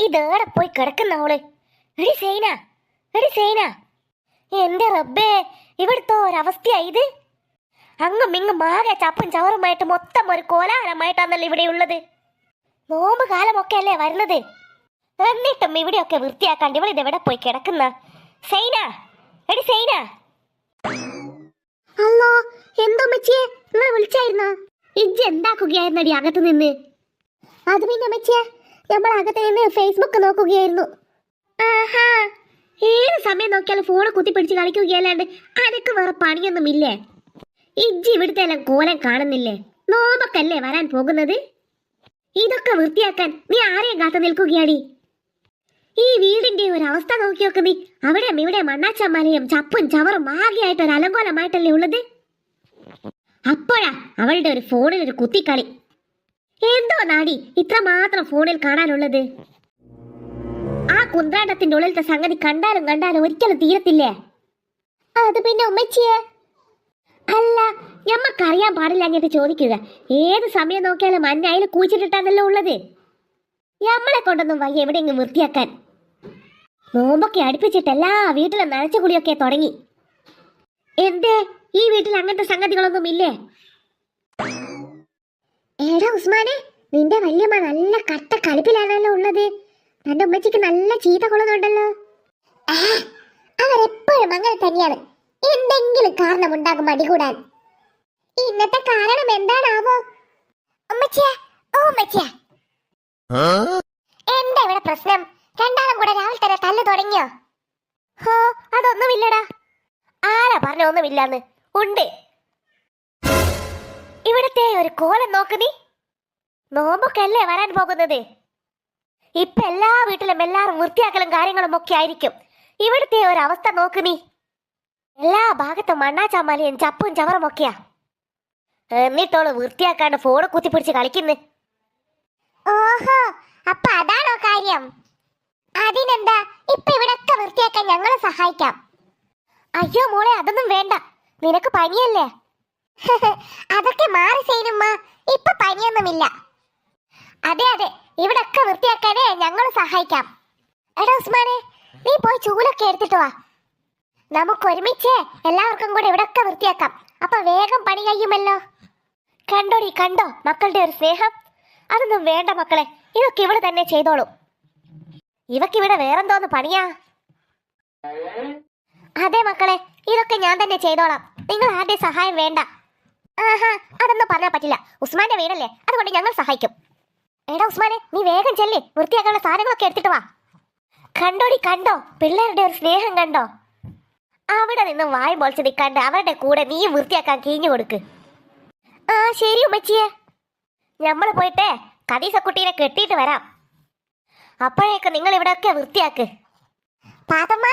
ഇതേടെ പോയി കിടക്കുന്ന അവള്. എടി സൈന, എടി സൈന, എന്റെ റബ്ബേ, ഇവിടുത്തെ ഒരവസ്ഥയായത്. അങ്ങും ഇങ്ങും ആകെ ചപ്പും ചവറുമായിട്ട് മൊത്തം ഒരു കോലാഹലമായിട്ടാണല്ലോ ഇവിടെ ഉള്ളത്. നോമ്പ് കാലമൊക്കെ അല്ലേ വരുന്നത്. എന്നിട്ടും ഇവിടെയൊക്കെ വൃത്തിയാക്കാണ്ട് ഇവൾ ഇതെവിടെ പോയി കിടക്കുന്ന. സൈന, എടി സൈന. അല്ലോ, എന്തോ മെച്ചിയെ, നിങ്ങൾ വിളിച്ചായിരുന്നോ? ഇജ്ജ് എന്താക്കുകയായിരുന്നടി അകത്ത് നിന്ന്? അത് പിന്നെ മെച്ചിയെ, നമ്മൾ അകത്ത് നിന്ന് ഫേസ്ബുക്ക് നോക്കുകയായിരുന്നു. ആഹാ, ഏത് സമയം നോക്കിയാലും ഫോണ് കുത്തിപ്പിടിച്ച് കളിക്കുകയല്ലാണ്ട് അനക്ക് വേറെ പണിയൊന്നുമില്ലേ? ഇജ്ജ് ഇവിടുത്തെ എല്ലാം കോലം കാണുന്നില്ലേ? നോമ്പൊക്കല്ലേ വരാൻ പോകുന്നത്. ഇതൊക്കെ വൃത്തിയാക്കാൻ നീ ആരെയും കാത്തു നിൽക്കുകയാടി? ഈ വീടിന്റെ ഒരു അവസ്ഥ നോക്കി നോക്ക് നീ. അവിടെയും ഇവിടെ മണ്ണാച്ചമ്മലയും ചപ്പും ചവറും ആകെയായിട്ട് ഒരു അലങ്കോലമായിട്ടല്ലേ ഉള്ളത്. അപ്പോഴാ അവളുടെ ഒരു ഫോണിൽ ഒരു കുത്തിക്കളി. എന്തോ നാടി ഇത്രമാത്രം ഫോണിൽ കാണാനുള്ളത്? ആ കുന്ത്രാണ്ടത്തിന്റെ ഉള്ളിലത്തെ സംഗതി കണ്ടാലും കണ്ടാലും ഒരിക്കലും തീരത്തില്ലേ? അത് പിന്നെ ഉമ്മച്ചിയെ, അല്ല ഞമ്മക്കറിയാൻ പാടില്ല എന്നിട്ട് ചോദിക്കുക. ഏത് സമയം നോക്കിയാലും മഞ്ഞയിൽ കൂച്ചിട്ടിട്ടാണല്ലോ ഉള്ളത്. ഞമ്മളെ കൊണ്ടൊന്നും വയ്യ എവിടെയെങ്കിലും വൃത്തിയാക്കാൻ. നോമ്പൊക്കെ അടുപ്പിച്ചിട്ട് എല്ലാ വീട്ടിലും നനച്ചുകുളിയൊക്കെ തുടങ്ങി. എന്തേ ഈ വീട്ടിൽ അങ്ങനത്തെ സംഗതികളൊന്നും ഇല്ലേ? ഏടാ ഉസ്മാനെ, നിന്റെ വല്യമ്മ നല്ല കട്ട കലിപ്പിലാണല്ലോ ഉള്ളത്. തന്റെ ഉമ്മച്ചിക്ക് നല്ല ചീത്ത കൊള്ളുന്നുണ്ടല്ലോ. അവരെപ്പോഴും അങ്ങനെ തന്നെയാണ്. എന്തെങ്കിലും കാരണമുണ്ടാകും മടികൂടാൻ. ഇന്നത്തെ കാരണം എന്താണാവോ? എന്താ ഇവിടെ പ്രശ്നം? രണ്ടാളും കൂടെ രാവിലെ തന്നെ തല്ല് തുടങ്ങിയോ? ഹോ, അതൊന്നുമില്ലടാ. ആരാ പറഞ്ഞ ഒന്നുമില്ലാന്ന്? ഉണ്ട്. ഇവിടത്തെ ഒരു കോലം നോക്ക് നീ. നോമ്പൊക്കെ അല്ലേ വരാൻ പോകുന്നത്. ഇപ്പൊ എല്ലാ വീട്ടിലും എല്ലാവരും വൃത്തിയാക്കലും കാര്യങ്ങളും ഒക്കെ ആയിരിക്കും. ഇവിടുത്തെ ഒരു അവസ്ഥ നോക്ക് നീ. എല്ലാ ഭാഗത്തും മണ്ണാച്ചാമാലയും ചപ്പും ചവറും ഒക്കെയാ. എന്നിട്ടോള് വൃത്തിയാക്കാണ്ട് ഫോണ് കുത്തിപ്പിടിച്ച് കളിക്കുന്നു. ഓഹോ, അപ്പൊ അതാണോ കാര്യം? അതിനെന്താ, ഇപ്പൊ ഇവിടൊക്കെ വൃത്തിയാക്കാൻ ഞങ്ങളെ സഹായിക്കാം. അയ്യോ മോളെ, അതൊന്നും വേണ്ട. നിനക്ക് പനിയല്ലേ? അതൊക്കെ മാറി സൈനുമ്മ, ഇപ്പൊ പനിയൊന്നുമില്ല. അതെ അതെ, ഇവിടൊക്കെ വൃത്തിയാക്കാനേ ഞങ്ങൾ സഹായിക്കാം. എടാ ഉസ്മാനെ, നീ പോയി ചൂലൊക്കെ എടുത്തിട്ട് വാ. നമുക്ക് ഒരുമിച്ച് എല്ലാവർക്കും കൂടെ ഇവിടൊക്കെ വൃത്തിയാക്കാം. അപ്പൊ വേഗം പണി കഴിയുമല്ലോ. കണ്ടോടി കണ്ടോ മക്കളുടെ ഒരു സ്നേഹം. അതൊന്നും വേണ്ട മക്കളെ, ഇതൊക്കെ ഇവിടെ തന്നെ ചെയ്തോളൂ. ഇവക്കിവിടെ വേറെന്തോന്ന് പണിയാ? അതെ മക്കളെ, ഇതൊക്കെ ഞാൻ തന്നെ ചെയ്തോളാം. നിങ്ങൾ ആരുടെ സഹായം വേണ്ട. ആഹാ, അതൊന്നും പറഞ്ഞാൽ പറ്റില്ല. ഉസ്മാന്റെ വീടല്ലേ, അതുകൊണ്ട് ഞങ്ങൾ സഹായിക്കും. എടാ ഉസ്മാനെ, നീ വേഗം ചെല്ലി വൃത്തിയാക്കാനുള്ള സാധനങ്ങളൊക്കെ എടുത്തിട്ട് വാ. കണ്ടോടി കണ്ടോ പിള്ളേരുടെ ഒരു സ്നേഹം കണ്ടോ? അവിടെ നിന്ന് വായി പൊളിച്ച് നിൽക്കാണ്ട് അവരുടെ കൂടെ നീ വൃത്തിയാക്കാൻ കീഞ്ഞു കൊടുക്ക്. ആ ശരി ഉമ്മച്ചിയെ, ഞമ്മള് പോയിട്ടേ കദീസക്കുട്ടീനെ കെട്ടിയിട്ട് വരാം. അപ്പോഴേക്ക് നിങ്ങൾ ഇവിടെയൊക്കെ വൃത്തിയാക്ക്. പാത്തമ്മ,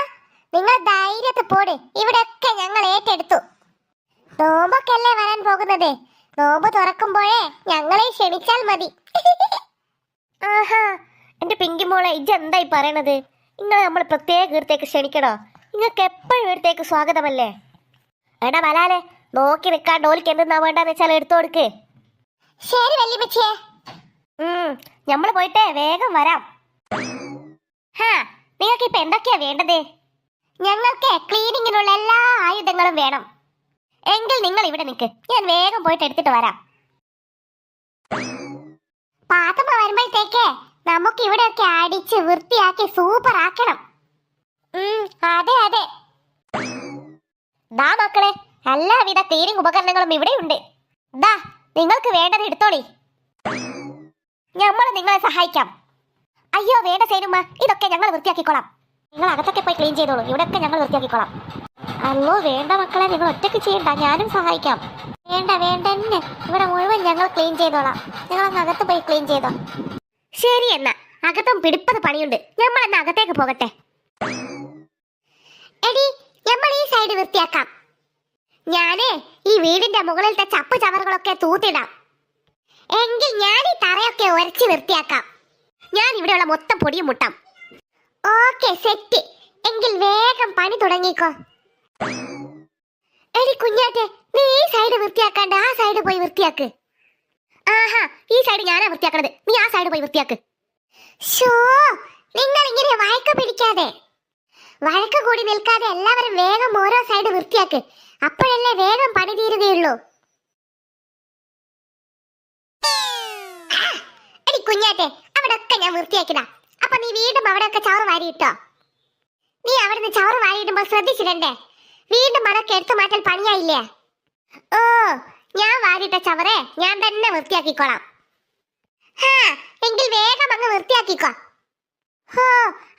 നിങ്ങൾ ധൈര്യത്തെ പോട്. ഇവിടെയൊക്കെ ഞങ്ങൾ ഏറ്റെടുത്തു. നോമ്പൊക്കെ അല്ലേ വരാൻ പോകുന്നത്. നോമ്പ് തുറക്കുമ്പോഴേ ഞങ്ങളെ ക്ഷണിച്ചാൽ മതി. ആഹാ, എന്റെ പിങ്കിമോളെ, ഇജ്ജ് എന്തായി പറയണത്? നിങ്ങൾ നമ്മൾ പ്രത്യേക ഇടത്തേക്ക് ക്ഷണിക്കണോ? നിങ്ങൾക്ക് എപ്പോഴും ഇടത്തേക്ക് സ്വാഗതമല്ലേ? എടാ ബലാലെ, നോക്കി നിൽക്കാണ്ട് ഓലിക്ക് എന്തെന്നാ വേണ്ടെന്ന് വെച്ചാൽ എടുത്തു കൊടുക്ക്. ശരി വല്യമ്മച്ചിയെ. നമ്മൾ പോയിട്ടേ വേഗം വരാം. ഹാ, നിങ്ങൾക്ക് ഇപ്പൊ എന്തൊക്കെയാ വേണ്ടത്? ഞങ്ങൾക്ക് ക്ലീനിങ്ങിനുള്ള എല്ലാ ആയുധങ്ങളും വേണം. എങ്കിൽ നിങ്ങൾ ഇവിടെ നിൽക്ക്, ഞാൻ വേഗം പോയിട്ട് എടുത്തിട്ട് വരാം. പാത്തമ്മ വരുമ്പോഴത്തേക്ക് നമുക്ക് ഇവിടെയൊക്കെ അടിച്ച് വൃത്തിയാക്കി സൂപ്പർ ആക്കണം. അതെ അതെ. ദാ മക്കളെ, എല്ലാവിധ ക്ലീനിങ് ഉപകരണങ്ങളും ഇവിടെയുണ്ട്. ദാ, നിങ്ങൾക്ക് വേണ്ടത് എടുത്തോളി. നമ്മൾ നിങ്ങളെ സഹായിക്കാം. അയ്യോ വേണ്ട സേനുമ്മ, ഇതൊക്കെ ഞങ്ങൾ വൃത്തിയാക്കിക്കോളാം. നിങ്ങൾ അകത്തൊക്കെ പോയി ക്ലീൻ ചെയ്തോളൂ, ഇവിടെയൊക്കെ ഞങ്ങൾ വൃത്തിയാക്കിക്കോളാം. അല്ലോ വേണ്ട മക്കളെ, നിങ്ങൾ ഒറ്റയ്ക്ക് ചെയ്യണ്ട, ഞാനും സഹായിക്കാം. വേണ്ട വേണ്ട, ഇവിടെ മുഴുവൻ ഞങ്ങൾ ക്ലീൻ ചെയ്തോളാം. ഞങ്ങൾ അകത്ത് പോയി ക്ലീൻ ചെയ്തോ. ശരി എന്നാ, അകത്തും പിടിപ്പത് പണിയുണ്ട്. നമ്മൾ എന്നാ അകത്തേക്ക് പോകട്ടെ. എടി, നമ്മൾ ഈ സൈഡ് വൃത്തിയാക്കാം. ഞാനേ ഈ വീടിന്റെ മുകളിലത്തെ ചപ്പ് ചവറുകളൊക്കെ തൂത്തിടാം. എങ്കിൽ ഞാൻ ഈ തറയൊക്കെ ഉരച്ച് വൃത്തിയാക്കാം. ഞാൻ ഇവിടെയുള്ള മൊത്തം പൊടിയും മുട്ടാം. Okay set. എങ്കിൽ വേഗം പണി തുടങ്ങിക്കോ. എടി കുഞ്ഞാറ്റെ, നീ ഈ സൈഡ് വൃത്തിയാക്കാണ്ട് ആ സൈഡ് പോയി വൃത്തിയാക്ക്. ആഹാ, ഈ സൈഡ് ഞാനാ വൃത്തിയാക്കണത്, നീ ആ സൈഡ് പോയി വൃത്തിയാക്ക്. ഷോ, നിങ്ങൾ ഇങ്ങനെ വഴക്ക് കൂടി നിൽക്കാതെ എല്ലാവരും വേഗം ഓരോ സൈഡ് വൃത്തിയാക്ക്. അപ്പോഴല്ലേ വേഗം പണി തീരുകയുള്ളൂ. എടി കുഞ്ഞാറ്റെ, അവിടെ ഒക്കെ ഞാൻ വൃത്തിയാക്കിടാ. അപ്പൊ നീ വീണ്ടും അവിടെ ഒക്കെ ചവറ് വാരിയിട്ടോ? നീ അവിടുന്ന് ചവറ് വാരിയിടുമ്പോ ശ്രദ്ധിച്ചിടണ്ടേ? വീണ്ടും അതൊക്കെ എടുത്തു മാറ്റൽ പണിയായില്ലേ? ഓ, ഞാൻ വാരിയിട്ട ചവറെ ഞാൻ തന്നെ വൃത്തിയാക്കിക്കോളാം. എങ്കിൽ വേഗം അങ്ങ് വൃത്തിയാക്കിക്കോ. ഹോ,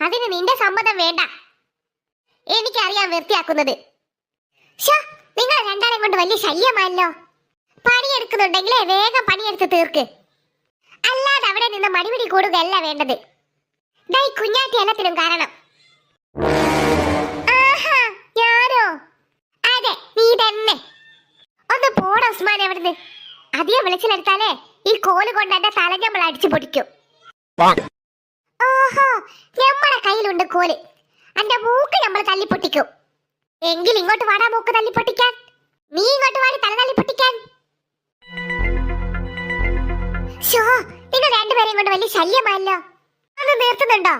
അതിന് നിന്റെ സമ്മതം വേണ്ട. എനിക്കറിയാം വൃത്തിയാക്കുന്നത്. നിങ്ങൾ രണ്ടാളെയും കൊണ്ട് വലിയ ശല്യമായല്ലോ. പണിയെടുക്കുന്നുണ്ടെങ്കിലേ വേഗം പണിയെടുത്ത് തീർക്ക്. അല്ലാതെ അവിടെ നിന്ന് മടിപിടി കൂടുകയല്ല വേണ്ടത്. ദൈ കുഞ്ഞാറ്റി എല്ലാത്തിനും കാരണം. ആഹാ, ഞാനോ? അതെ, നീ തന്നെ. ഒന്ന് പോടാ ഉസ്മാൻ അവിടുന്ന്. അധികം വിളിച്ചിലെടുത്താലേ ഈ കോല് കൊണ്ട് എന്റെ തല നമ്മൾ അടിച്ചു പൊടിക്കും. ഓഹോ, നമ്മളെ കയ്യിലുണ്ട് കോല്. എന്റെ മൂക്ക് നമ്മൾ തല്ലിപ്പൊട്ടിക്കും. എങ്കിൽ ഇങ്ങോട്ട് വാടാ മൂക്ക് തല്ലിപ്പൊട്ടിക്കാൻ. നീ ഇങ്ങോട്ട് വാടി തല തല്ലിപ്പൊട്ടിക്കാൻ. നിങ്ങൾ രണ്ടുപേരെയും കൊണ്ട് വലിയ ശല്യമായല്ലോ. ഒന്ന് നിർത്തുന്നുണ്ടോ?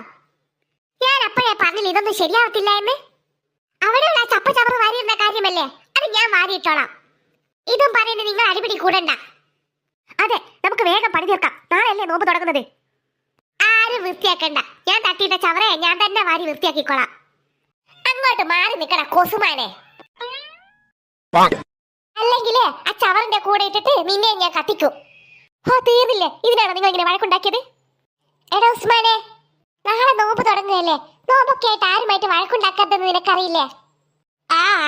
ഞാൻ അപ്പോഴേ പറഞ്ഞില്ല ഇതൊന്നും ശരിയാവത്തില്ല എന്ന്. അവിടെയുള്ള ചപ്പ ചവറ് വാരിയിരുന്ന കാര്യമല്ലേ, അത് ഞാൻ വാരിയിട്ടോളാം. ഇതും പറയുന്നത് നിങ്ങൾ അടിപിടി കൂടണ്ട. അതെ, നമുക്ക് വേഗം പണി തീർക്കാം. നാളെയല്ലേ നോമ്പ് തുടങ്ങുന്നത്. ആരും വൃത്തിയാക്കണ്ട. ഞാൻ തട്ടിയിട്ട ചവറെ ഞാൻ തന്നെ വാരി വൃത്തിയാക്കിക്കോളാം. അങ്ങോട്ട് മാറി നിക്കട കൊസുമാനെ. അല്ലെങ്കിലേ ആ ചവറിന്റെ കൂടെ ഇട്ടിട്ട് നിന്നെ ഞാൻ കത്തിക്കും. തീർന്നില്ലേ? ഇതിനാണോ നിങ്ങൾ ഇങ്ങനെ വഴക്കുണ്ടാക്കിയത്? എടാ ഉസ്മാനെ, നാളെ നോമ്പ് തുടങ്ങുകയല്ലേ. നോമ്പൊക്കെ ആയിട്ട് ആരുമായിട്ട് വഴക്കുണ്ടാക്കാത്തത് നിനക്കറിയില്ലേ?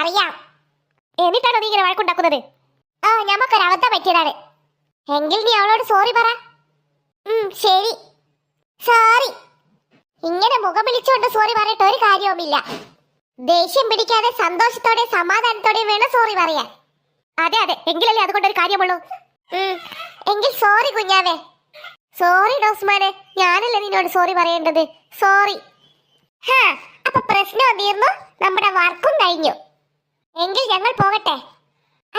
അറിയാം. എന്നിട്ടാണോ നീ ഇങ്ങനെ വഴക്കുണ്ടാക്കുന്നത്? ഞമ്മക്കൊരബദ്ധം പറ്റിയതാണ്. എങ്കിൽ നീ അവളോട് സോറി പറ. ശരി, സോറി. ഇങ്ങനെ മുഖം വിളിച്ചുകൊണ്ട് സോറി പറയട്ടെ ഒരു കാര്യവുമില്ല. ദേഷ്യം പിടിക്കാതെ സന്തോഷത്തോടെ സമാധാനത്തോടെ വേണം സോറി പറയാൻ. അതെ, എങ്കിലല്ലേ അതുകൊണ്ടൊരു കാര്യമുള്ളൂ. എങ്കിൽ സോറി കുഞ്ഞാവേ. സോറി ഡോസ്മാനെ, ഞാനല്ലേ നിന്നോട് സോറി പറയേണ്ടത്. സോറി. അപ്പൊ പ്രശ്നം തീർന്നു, നമ്മുടെ വർക്കും കഴിഞ്ഞു. എങ്കിൽ ഞങ്ങൾ പോകട്ടെ.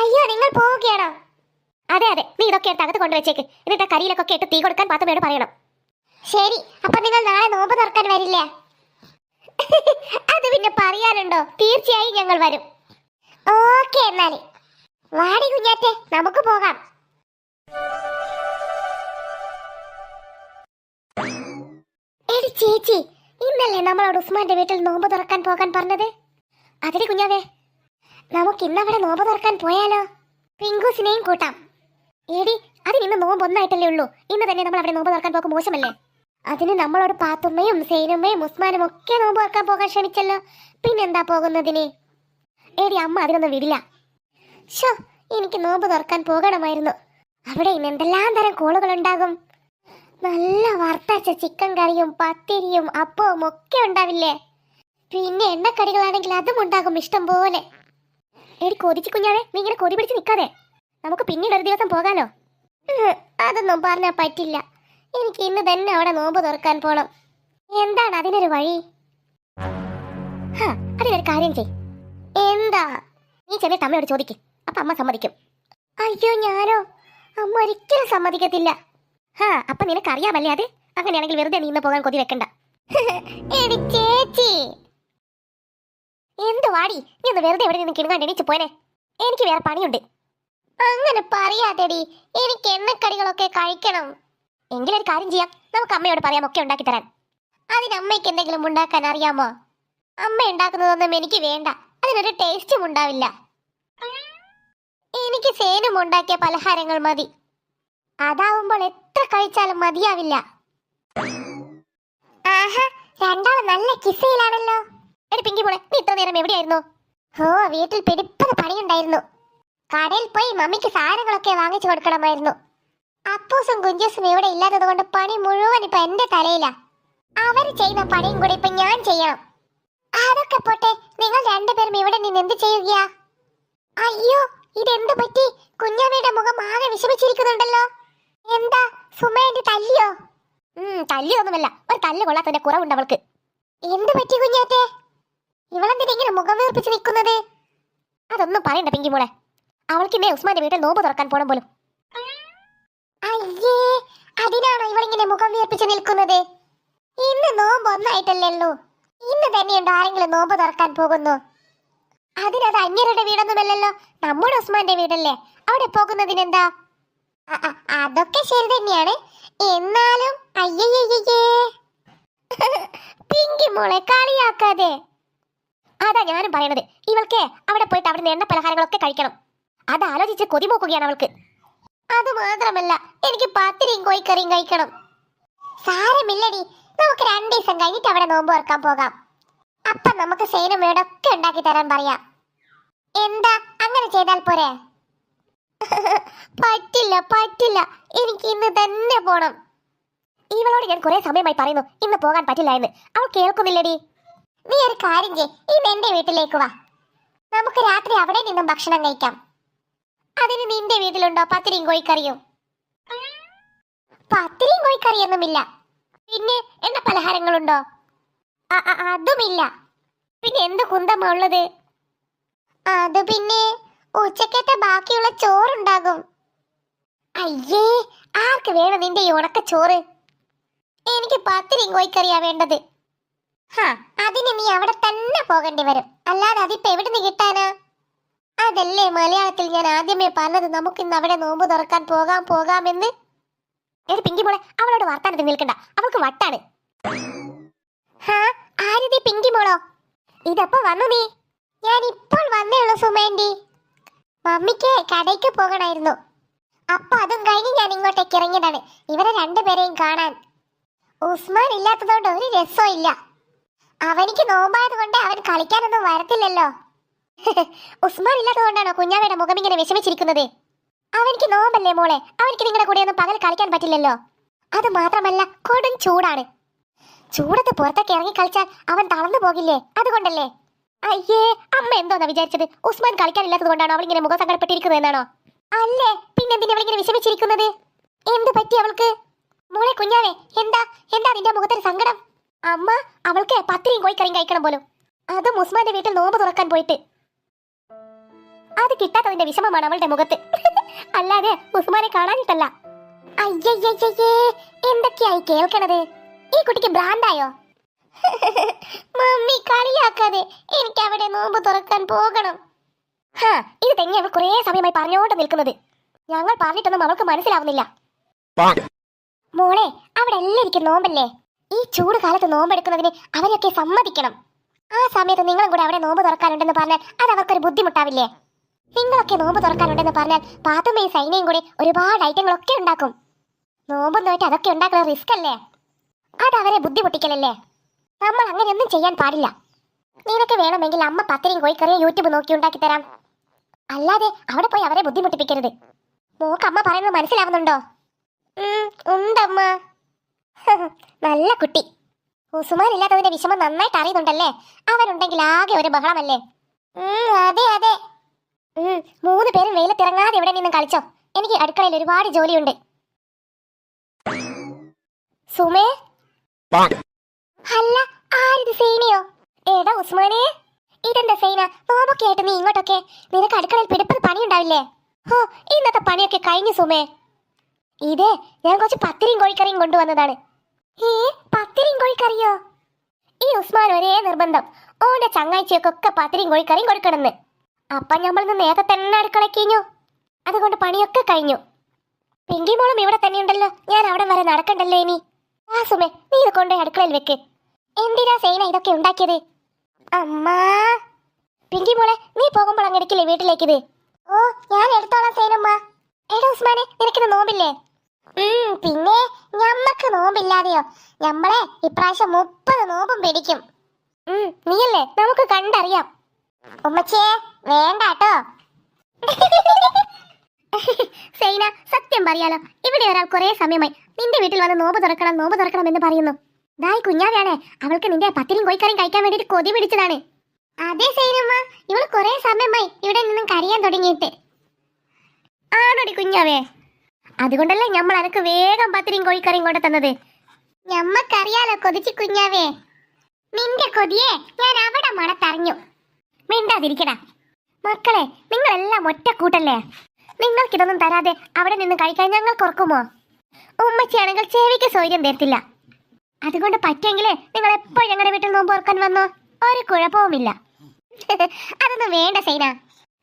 അയ്യോ, നിങ്ങൾ പോവുകയാണോ? അതെ, നീ ഇതൊക്കെ എടുത്ത് അകത്ത് കൊണ്ടുവച്ചേക്ക്. എന്നിട്ട് കരിയിലൊക്കെ ഇട്ട് തീ കൊടുക്കാൻ പാത്തമ്മയോട് പറയണം. ശരി. അപ്പൊ നിങ്ങൾ നാളെ നോമ്പ് തുറക്കാൻ വരില്ലേ? അത് പിന്നെ പറയാനുണ്ടോ? തീർച്ചയായും ഞങ്ങൾ വരും. ഓക്കെ, എന്നാല് വാടി കുഞ്ഞാറ്റെ, നമുക്ക് പോകാം. എടി ചേച്ചി, ഇന്നല്ലേ നമ്മളോട് ഉസ്മാന്റെ വീട്ടിൽ നോമ്പ് തുറക്കാൻ പോകാൻ പറഞ്ഞത്? അതിന് കുഞ്ഞാവേ, നമുക്ക് ഇന്നവിടെ നോമ്പ് തുറക്കാൻ പോയാലോ? പിങ്കൂസിനെയും കൂട്ടാം. എടി, അതിന് നോമ്പ് ഒന്നായിട്ടല്ലേ ഉള്ളൂ. ഇന്ന് തന്നെ നമ്മൾ അവിടെ നോമ്പ് തുറക്കാൻ പോകും മോശമല്ലേ? അതിന് നമ്മളോട് പാത്തുമ്മയും സൈനുമ്മയും ഉസ്മാനും ഒക്കെ നോമ്പ് തുറക്കാൻ പോകാൻ ക്ഷണിച്ചല്ലോ. പിന്നെന്താ പോകുന്നതിന്? എടി, അമ്മ അതിനൊന്നും വിടില്ല. എനിക്ക് നോമ്പ് തുറക്കാൻ പോകണമായിരുന്നു. അവിടെ ഇന്ന് എന്തെല്ലാം തരം കോളുകൾ ഉണ്ടാകും. നല്ല വറുത്തരച്ച ചിക്കൻ കറിയും പത്തിരിയും അപ്പവും ഒക്കെ ഉണ്ടാവില്ലേ? പിന്നെ എണ്ണക്കടികളാണെങ്കിൽ അതും ഉണ്ടാകും ഇഷ്ടം പോലെ. എടി കൊതിച്ചു കുഞ്ഞാവേ, നീ ഇങ്ങനെ കൊതി പിടിച്ച് നിൽക്കാതെ. നമുക്ക് പിന്നീട് ഒരു ദിവസം പോകാലോ. അതൊന്നും പറഞ്ഞാൽ പറ്റില്ല. എനിക്ക് ഇന്ന് തന്നെ അവിടെ നോമ്പ് തുറക്കാൻ പോണം. എന്താണ് അതിനൊരു വഴി? അതിനൊരു കാര്യം ചെയ്. എന്താ? നീ ചെന്നിട്ട് അമ്മയോട് ചോദിക്കും. അപ്പൊ അമ്മ സമ്മതിക്കും. അയ്യോ, ഞാനോ? അമ്മ ഒരിക്കലും സമ്മതിക്കത്തില്ല. അപ്പൊ നിനക്കറിയാമല്ലേ അത്. അങ്ങനെയാണെങ്കിൽ വെറുതെ നീന്ന് പോകാൻ കൊതി വെക്കണ്ട. എടി ചേച്ചി, എന്ത് വാടി, നീ ഒന്ന് വെറുതെ എവിടെ നിന്ന് കിണങ്ങാണ്ട് എണീച്ച് പോയനെ. എനിക്ക് വേറെ പണിയുണ്ട്. അങ്ങനെ പറയാതെടി, എനിക്ക് എണ്ണക്കടികളൊക്കെ കഴിക്കണം. എങ്കിലൊരു കാര്യം ചെയ്യാം, നമുക്ക് അമ്മയോട് പറയാം ഒക്കെ ഉണ്ടാക്കി തരാൻ. അതിന് അമ്മയ്ക്ക് എന്തെങ്കിലും ഉണ്ടാക്കാൻ അറിയാമോ? അമ്മ ഉണ്ടാക്കുന്നതൊന്നും എനിക്ക് വേണ്ട. അതിനൊരു ടേസ്റ്റും ഉണ്ടാവില്ല. എനിക്ക് സേനും ഉണ്ടാക്കിയ പലഹാരങ്ങൾ മതി. അതാവുമ്പോൾ എത്ര കഴിച്ചാലും മതിയാവില്ല. രണ്ടാളും നല്ല കിസയിലാണല്ലോ. എടി പിങ്കി മോളെ, നീ ഇത്ര നേരം എവിടെയായിരുന്നു? വീട്ടിൽ പിടിപ്പത് പണിയുണ്ടായിരുന്നു. കടയിൽ പോയി മമ്മിക്ക് സാധനങ്ങളൊക്കെ വാങ്ങിച്ചു കൊടുക്കണമായിരുന്നു. അപ്പൂസും കുഞ്ചൂസും ഇവിടെ ഇല്ലാത്തത് കൊണ്ട് പണി മുഴുവൻ ഇപ്പൊ എന്റെ തലയിലാ. അവര് ചെയ്യുന്ന പണിയും കൂടി ഇപ്പൊ ഞാൻ ചെയ്യണം. അതൊക്കെ പോട്ടെ, നിങ്ങൾ രണ്ടുപേരും ഇവിടെ നിന്ന് എന്ത് ചെയ്യുകയാ? അയ്യോ, ഇതെന്ത് പറ്റി? കുഞ്ഞാമ്മയുടെ മുഖം ആകെ വിഷമിച്ചിരിക്കുന്നുണ്ടല്ലോ. എന്താ, സുമേന്റെ തല്ലിയോ? തല്ലിയൊന്നുമല്ല, ഒരു തല്ല് കൊള്ളാത്തതിന്റെ കുറവുണ്ട് അവൾക്ക്. എന്ത് പറ്റി കുഞ്ഞാറ്റെ? ഇവളെന്തിനാ ഇങ്ങനെ മുഖം വീർപ്പിച്ച് നിൽക്കുന്നത്? അതൊന്നും പറയണ്ട പിങ്കി മോളെ. അവൾക്ക് ഇന്നേ ഉസ്മാന്റെ വീട്ടിൽ നോമ്പ് തുറക്കാൻ പോണം പോലും. അയ്യേ, അതിനാണോ ഇവളിങ്ങനെ മുഖം വീർപ്പിച്ച് നിൽക്കുന്നത്? ഇന്ന് നോമ്പ് ഒന്നായിട്ടല്ലേ ഉള്ളൂ. ഇന്ന് തന്നെയുണ്ടോ ആരെങ്കിലും നോമ്പ് തുറക്കാൻ പോകുന്നു? അതിനത് അന്യരുടെ വീടൊന്നുമല്ലല്ലോ, നമ്മുടെ ഉസ്മാന്റെ വീടല്ലേ. അവിടെ പോകുന്നതിനെന്താ? അതൊക്കെ ശരി തന്നെയാണ്. എന്നാലും അയ്യയ്യേ പിങ്കി മോളെ കളിയാക്കാതെ. അതാ ഞാനും പറയണത്. ഇവൾക്ക് അവിടെ പോയിട്ട് അവിടുന്ന് എണ്ണ പലഹാരങ്ങളൊക്കെ കഴിക്കണം. അത് ആലോചിച്ച് കൊതിമൂക്കുകയാണ് അവൾക്ക്. അത് മാത്രമല്ല, എനിക്ക് പത്തിരിയും കോഴിക്കറിയും കഴിക്കണം. സാരമില്ലടി, നമുക്ക് 2 ദിവസം കഴിഞ്ഞിട്ട് അവിടെ നോമ്പ് തുറക്കാൻ പോകാം. അപ്പൊ നമുക്ക് സേനും വീടൊക്കെ ഉണ്ടാക്കി തരാൻ പറയാം. എന്താ, അങ്ങനെ ചെയ്താൽ പോരെ? പറ്റില്ല പറ്റില്ല, എനിക്ക് ഇന്ന് തന്നെ പോണം. ഇവളോട് ഞാൻ കുറെ സമയമായി പറയുന്നു ഇന്ന് പോകാൻ പറ്റില്ല എന്ന്. അവൾ കേൾക്കുന്നില്ലടി. നീ ഒരു കാര്യം ചെയ്യ്, ഇന്ന് എന്റെ വീട്ടിലേക്ക് വാ. നമുക്ക് രാത്രി അവിടെ നിന്നും ഭക്ഷണം കഴിക്കാം. അതിന് നിന്റെ വീട്ടിലുണ്ടോ പത്തിരിയും കോഴിക്കറിയും? പത്തിരിയും കോഴിക്കറിയൊന്നുമില്ല. പിന്നെ എണ്ണ പലഹാരങ്ങളുണ്ടോ? അതുമില്ല. പിന്നെ എന്ത് കുന്തമാ ഉള്ളത്? അത് പിന്നെ ഉച്ചക്കത്തെ ബാക്കിയുള്ള ചോറുണ്ടാകും. അയ്യേ, ആർക്ക് വേണം നിന്റെ ഈ ഉണക്ക ചോറ്? എനിക്ക് പത്തിരിയും കോഴിക്കറിയാ വേണ്ടത്. അതിന് നീ അവിടെ തന്നെ പോകേണ്ടി വരും. അല്ലാതെ അതിപ്പോ എവിടെ നിന്ന് കിട്ടാനാ? അതല്ലേ മലയാളത്തിൽ ഞാൻ ആദ്യമേ പറഞ്ഞത്, നമുക്ക് ഇന്ന് അവിടെ നോമ്പ് തുറക്കാൻ പോകാമെന്ന്. എടി പിങ്കി മോളെ, അവളോട് വർത്താനത്തിൽ നിൽക്കണ്ട, അവൾക്ക് വട്ടാണ്. ആരതി പിങ്കി മോളോ? ഇതപ്പോ വന്നു നീ? ഞാൻ ഇപ്പോൾ വന്നേ ഉള്ളൂ സുമേന്റി. മമ്മിക്ക് കടയ്ക്ക് പോകണമായിരുന്നു. അപ്പൊ അതും കഴിഞ്ഞ് ഞാൻ ഇങ്ങോട്ടേക്ക് ഇറങ്ങിയതാണ് ഇവരെ രണ്ടുപേരെയും കാണാൻ. ഉസ്മാൻ ഇല്ലാത്തതുകൊണ്ട് ഒരു രസവും ഇല്ല. അവനിക്ക് നോമ്പായത് കൊണ്ട് അവൻ കളിക്കാനൊന്നും വരത്തില്ലല്ലോ. ഉസ്മാൻ ഇല്ലാത്തതുകൊണ്ടാണോ കുഞ്ഞാവയുടെ മുഖം ഇങ്ങനെ വിഷമിച്ചിരിക്കുന്നത്? അവനിക്ക് നോമ്പല്ലേ മോളെ, അവനിക്ക് നിങ്ങളുടെ കൂടെ ഒന്നും പകൽ കളിക്കാൻ പറ്റില്ലല്ലോ. അത് മാത്രമല്ല, കൊടും ചൂടാണ്. ചൂടത്ത് പുറത്തൊക്കെ ഇറങ്ങി കളിച്ചാൽ അവൻ തളർന്നു പോകില്ലേ, അതുകൊണ്ടല്ലേ. അയ്യേ, അമ്മ എന്തോന്നാ വിചാരിച്ചത്? ഉസ്മാൻ കളിക്കാനില്ലാത്തത് കൊണ്ടാണോ അവൾ ഇങ്ങനെ മുഖം സങ്കടപ്പെട്ടിരിക്കുന്നത് എന്നാണോ? അല്ലേ, പിന്നെന്തിനാ അവളിങ്ങനെ വിഷമിച്ചിരിക്കുന്നത്? എന്ത് പറ്റി അവൾക്ക്? മോളെ കുഞ്ഞാവേ, എന്താ നിന്റെ മുഖത്തൊരു സങ്കടം? അമ്മ, അവൾക്ക് പത്തിരിയും കോഴിക്കറിയും കഴിക്കണം പോലും, അതും ഉസ്മാന്റെ വീട്ടിൽ നോമ്പ് തുറക്കാൻ പോയിട്ട്. അത് കിട്ടാത്തതിന്റെ വിഷമമാണ് അവളുടെ മുഖത്ത്, അല്ലാതെ ഉസ്മാനെ കാണാനിട്ടല്ല. അയ്യയ്യേ, എന്തൊക്കെയായി കേൾക്കണത്? ഈ കുട്ടിക്ക് ഭ്രാന്തായോ? മമ്മി കളിയാക്കാതെ, എനിക്ക് അവിടെ നോമ്പ് തുറക്കാൻ പോകണം. ഇത് തന്നെ അവൾ കുറെ സമയമായി പറഞ്ഞോണ്ട് നിൽക്കുന്നത്. ഞങ്ങൾ പറഞ്ഞിട്ടൊന്നും അവൾക്ക് മനസ്സിലാവുന്നില്ല. മോളെ, അവിടെ എല്ലാവർക്കും നോമ്പല്ലേ. ഈ ചൂട് കാലത്ത് നോമ്പെടുക്കുന്നതിന് അവരൊക്കെ സമ്മതിക്കണം. ആ സമയത്ത് നിങ്ങളും കൂടെ അവിടെ നോമ്പ് തുറക്കാനുണ്ടെന്ന് പറഞ്ഞാൽ അത് അവർക്കൊരു ബുദ്ധിമുട്ടാവില്ലേ? നിങ്ങളൊക്കെ നോമ്പ് തുറക്കാനുണ്ടെന്ന് പറഞ്ഞാൽ പാത്തുമ്മയും സൈനയും കൂടി ഒരുപാട് ഐറ്റങ്ങളൊക്കെ ഉണ്ടാക്കും. നോമ്പും നോയിട്ട് അതൊക്കെ ഉണ്ടാക്കുന്ന റിസ്ക് അല്ലേ? അത് അവരെ ബുദ്ധിമുട്ടിക്കലല്ലേ. നമ്മൾ അങ്ങനെയൊന്നും ചെയ്യാൻ പാടില്ല. നിനക്ക് വേണമെങ്കിൽ അമ്മ പത്തിരിയും കോഴിക്കറിയും യൂട്യൂബ് നോക്കി ഉണ്ടാക്കി തരാം. അല്ലാതെ അവിടെ പോയി അവരെ ബുദ്ധിമുട്ടിപ്പിക്കരുത്. മോക്ക് അമ്മ പറയുന്നത് മനസ്സിലാവുന്നുണ്ടോ? ഉണ്ടമ്മ. നല്ല കുട്ടി. ഉസ്മാൻ ഇല്ലാത്തതിന്റെ വിഷമം നന്നായിട്ട് അറിയുന്നുണ്ടല്ലേ. അവരുണ്ടെങ്കിൽ ആകെ ഒരു ബഹളമല്ലേ. അതെ അതെ. 3 പേരും വെയിലത്തിറങ്ങാതെ ഇവിടെ നിന്ന് കളിച്ചോ. എനിക്ക് അടുക്കളയിൽ ഒരുപാട് ജോലിയുണ്ട്. സുമേ, അല്ല, ആരിത്? സൈനയോ? ഏടാ ഉസ്മാനെ, ഇതെന്താ സൈന? നോമ്പൊക്കെ ആയിട്ട് നീ ഇങ്ങോട്ടൊക്കെ? നിനക്ക് അടുക്കളയിൽ പിടിപ്പത് പണിയുണ്ടാവില്ലേ? ഇന്നത്തെ പണിയൊക്കെ കഴിഞ്ഞു സുമേ. ഇത് ഞാൻ കുറച്ച് പത്തിരിയും കോഴിക്കറിയും കൊണ്ടുവന്നതാണ്. പത്തിരിയും കോഴിക്കറിയോ? ഈ ഉസ്മാൻ ഒരേ നിർബന്ധം, ഓന്റെ ചങ്ങാഴ്ചയൊക്കെ പത്തിരിയും കോഴിക്കറിയും കൊടുക്കണമെന്ന്. അപ്പൊ നമ്മൾ നേരത്തെ തന്നെ അടുക്കള കഴിഞ്ഞു. അതുകൊണ്ട് പണിയൊക്കെ കഴിഞ്ഞു. പിങ്കി മോളും ഇവിടെ തന്നെയുണ്ടല്ലോ, ഞാൻ അവിടെ വരെ നടക്കണ്ടല്ലോ ഇനി. സുമേ, നീ ഇത് കൊണ്ടുപോയി അടുക്കളയിൽ വെക്ക്. എന്തിനാ സൈന ഇതൊക്കെ ഉണ്ടാക്കിയത്? അമ്മാ, പിങ്കി മോളെ, നീ പോകുമ്പോൾ അങ്ങടിക്കില്ലേ വീട്ടിലേക്കിത്? ഞാൻ എടുത്തോളാം സൈനമ്മ. എടാ ഉസ്മാനെ, നിനക്കിത് നോമ്പില്ലേ? പിന്നെ ഞമ്മക്ക് നോമ്പില്ലാതെയോ? ഞമ്മളെ ഇപ്രാവശ്യം 30 നോമ്പും പിടിക്കും. നീയല്ലേ, നമുക്ക് കണ്ടറിയാം. ഉമ്മച്ചേ, വേണ്ടാട്ടോ. സൈന, സത്യം പറയാലോ, ഇവിടെ ഒരാൾ കുറെ സമയമായി നിന്റെ വീട്ടിൽ വന്ന് നോമ്പ് തുറക്കണം എന്ന് പറയുന്നു. ദായി കുഞ്ഞാവയാണേ, അവൾക്ക് നിന്റെ പത്തിരിയും കോഴിക്കറിയും കഴിക്കാൻ വേണ്ടിട്ട് കൊതി പിടിച്ചതാണ്. അതെ സൈനമ്മ, ഇവൾ കുറെ സമയമായി ഇവിടെ നിന്നും കരയാൻ തുടങ്ങിയിട്ട്. ആണോടി കുഞ്ഞാവേ? അതുകൊണ്ടല്ലേ നമ്മൾ അനക്ക് വേഗം പത്തിരിയും കോഴിക്കറിയും കൊണ്ട് തന്നത്. ഞമ്മക്കറിയാലോ കൊതിച്ച് കുഞ്ഞാവേ. നിന്റെ കൊതിയെ ഞാൻ അവിടെ മണത്തറിഞ്ഞു. മിണ്ടാതിരിക്കടാ. മക്കളെ, നിങ്ങളെല്ലാം ഒറ്റ കൂട്ടല്ലേ. നിങ്ങൾക്കിതൊന്നും തരാതെ അവിടെ നിന്ന് കഴിക്കാൻ ഞങ്ങൾ കുറക്കുമോ? ഉമ്മച്ചിയാണെങ്കിൽ ചെവിക്ക് സൗകര്യം തരത്തില്ല. അതുകൊണ്ട് പറ്റുമെങ്കിൽ നിങ്ങൾ എപ്പോഴും ഞങ്ങളുടെ വീട്ടിൽ നോമ്പ് ഓർക്കാൻ വന്നോ, ഒരു കുഴപ്പവുമില്ല. അതൊന്നും വേണ്ട സൈന,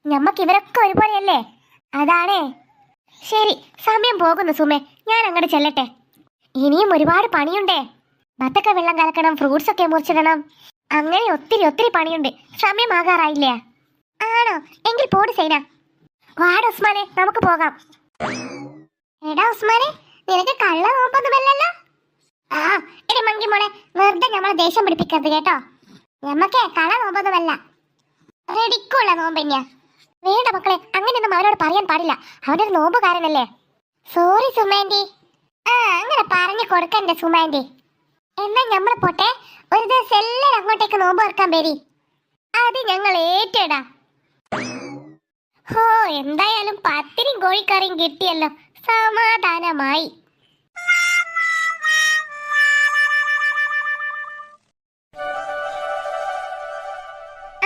ഞമ്മക്ക് ഇവരൊക്കെ ഒരുപോലെയല്ലേ, അതാണേ. ശരി, സമയം പോകുന്നു സുമേ, ഞാൻ അങ്ങോട്ട് ചെല്ലട്ടെ. ഇനിയും ഒരുപാട് പണിയുണ്ടേ. ബത്തക്ക വെള്ളം കലക്കണം, ഫ്രൂട്ട്സ് ഒക്കെ മുറിച്ചിടണം, അങ്ങനെ ഒത്തിരി ഒത്തിരി പണിയുണ്ട്. സമയമാകാറായില്ലേ? ആണോ? എങ്കിൽ പോട് സൈന. വാട ഉസ്മാനെ, നമുക്ക് പോകാം. എടാ ഉസ്മാനെ, നിനക്ക് കള്ള നോമ്പൊന്നുമല്ലല്ലോ? ആ എടി മങ്കി മോളെ, വെറുതെ നമ്മളെ ദേഷ്യം പിടിപ്പിക്കരുത് കേട്ടോ. ഞമ്മക്കേ കള്ള നോമ്പൊന്നുമല്ല, റെഡിക്കുള്ള നോമ്പന്നെയാ. വേണ്ട മക്കളെ, അങ്ങനെയൊന്നും അവനോട് പറയാൻ പാടില്ല, അവനൊരു നോമ്പുകാരനല്ലേ. സോറി സുമാൻറ്റി. ആ അങ്ങനെ പറഞ്ഞു കൊടുക്കണ്ടേ സുമാൻറ്റി. എന്നാ ഞമ്മള് പോട്ടെ, ഒരു ദിവസം എല്ലാവരും അങ്ങോട്ടേക്ക് നോമ്പ് ഓർക്കാൻ പേരി. അത് ഞങ്ങൾ ഏറ്റിടാ. ഹോ, എന്തായാലും പത്തിരിയും കോഴിക്കറിയും കിട്ടിയല്ലോ, സമാധാനമായി.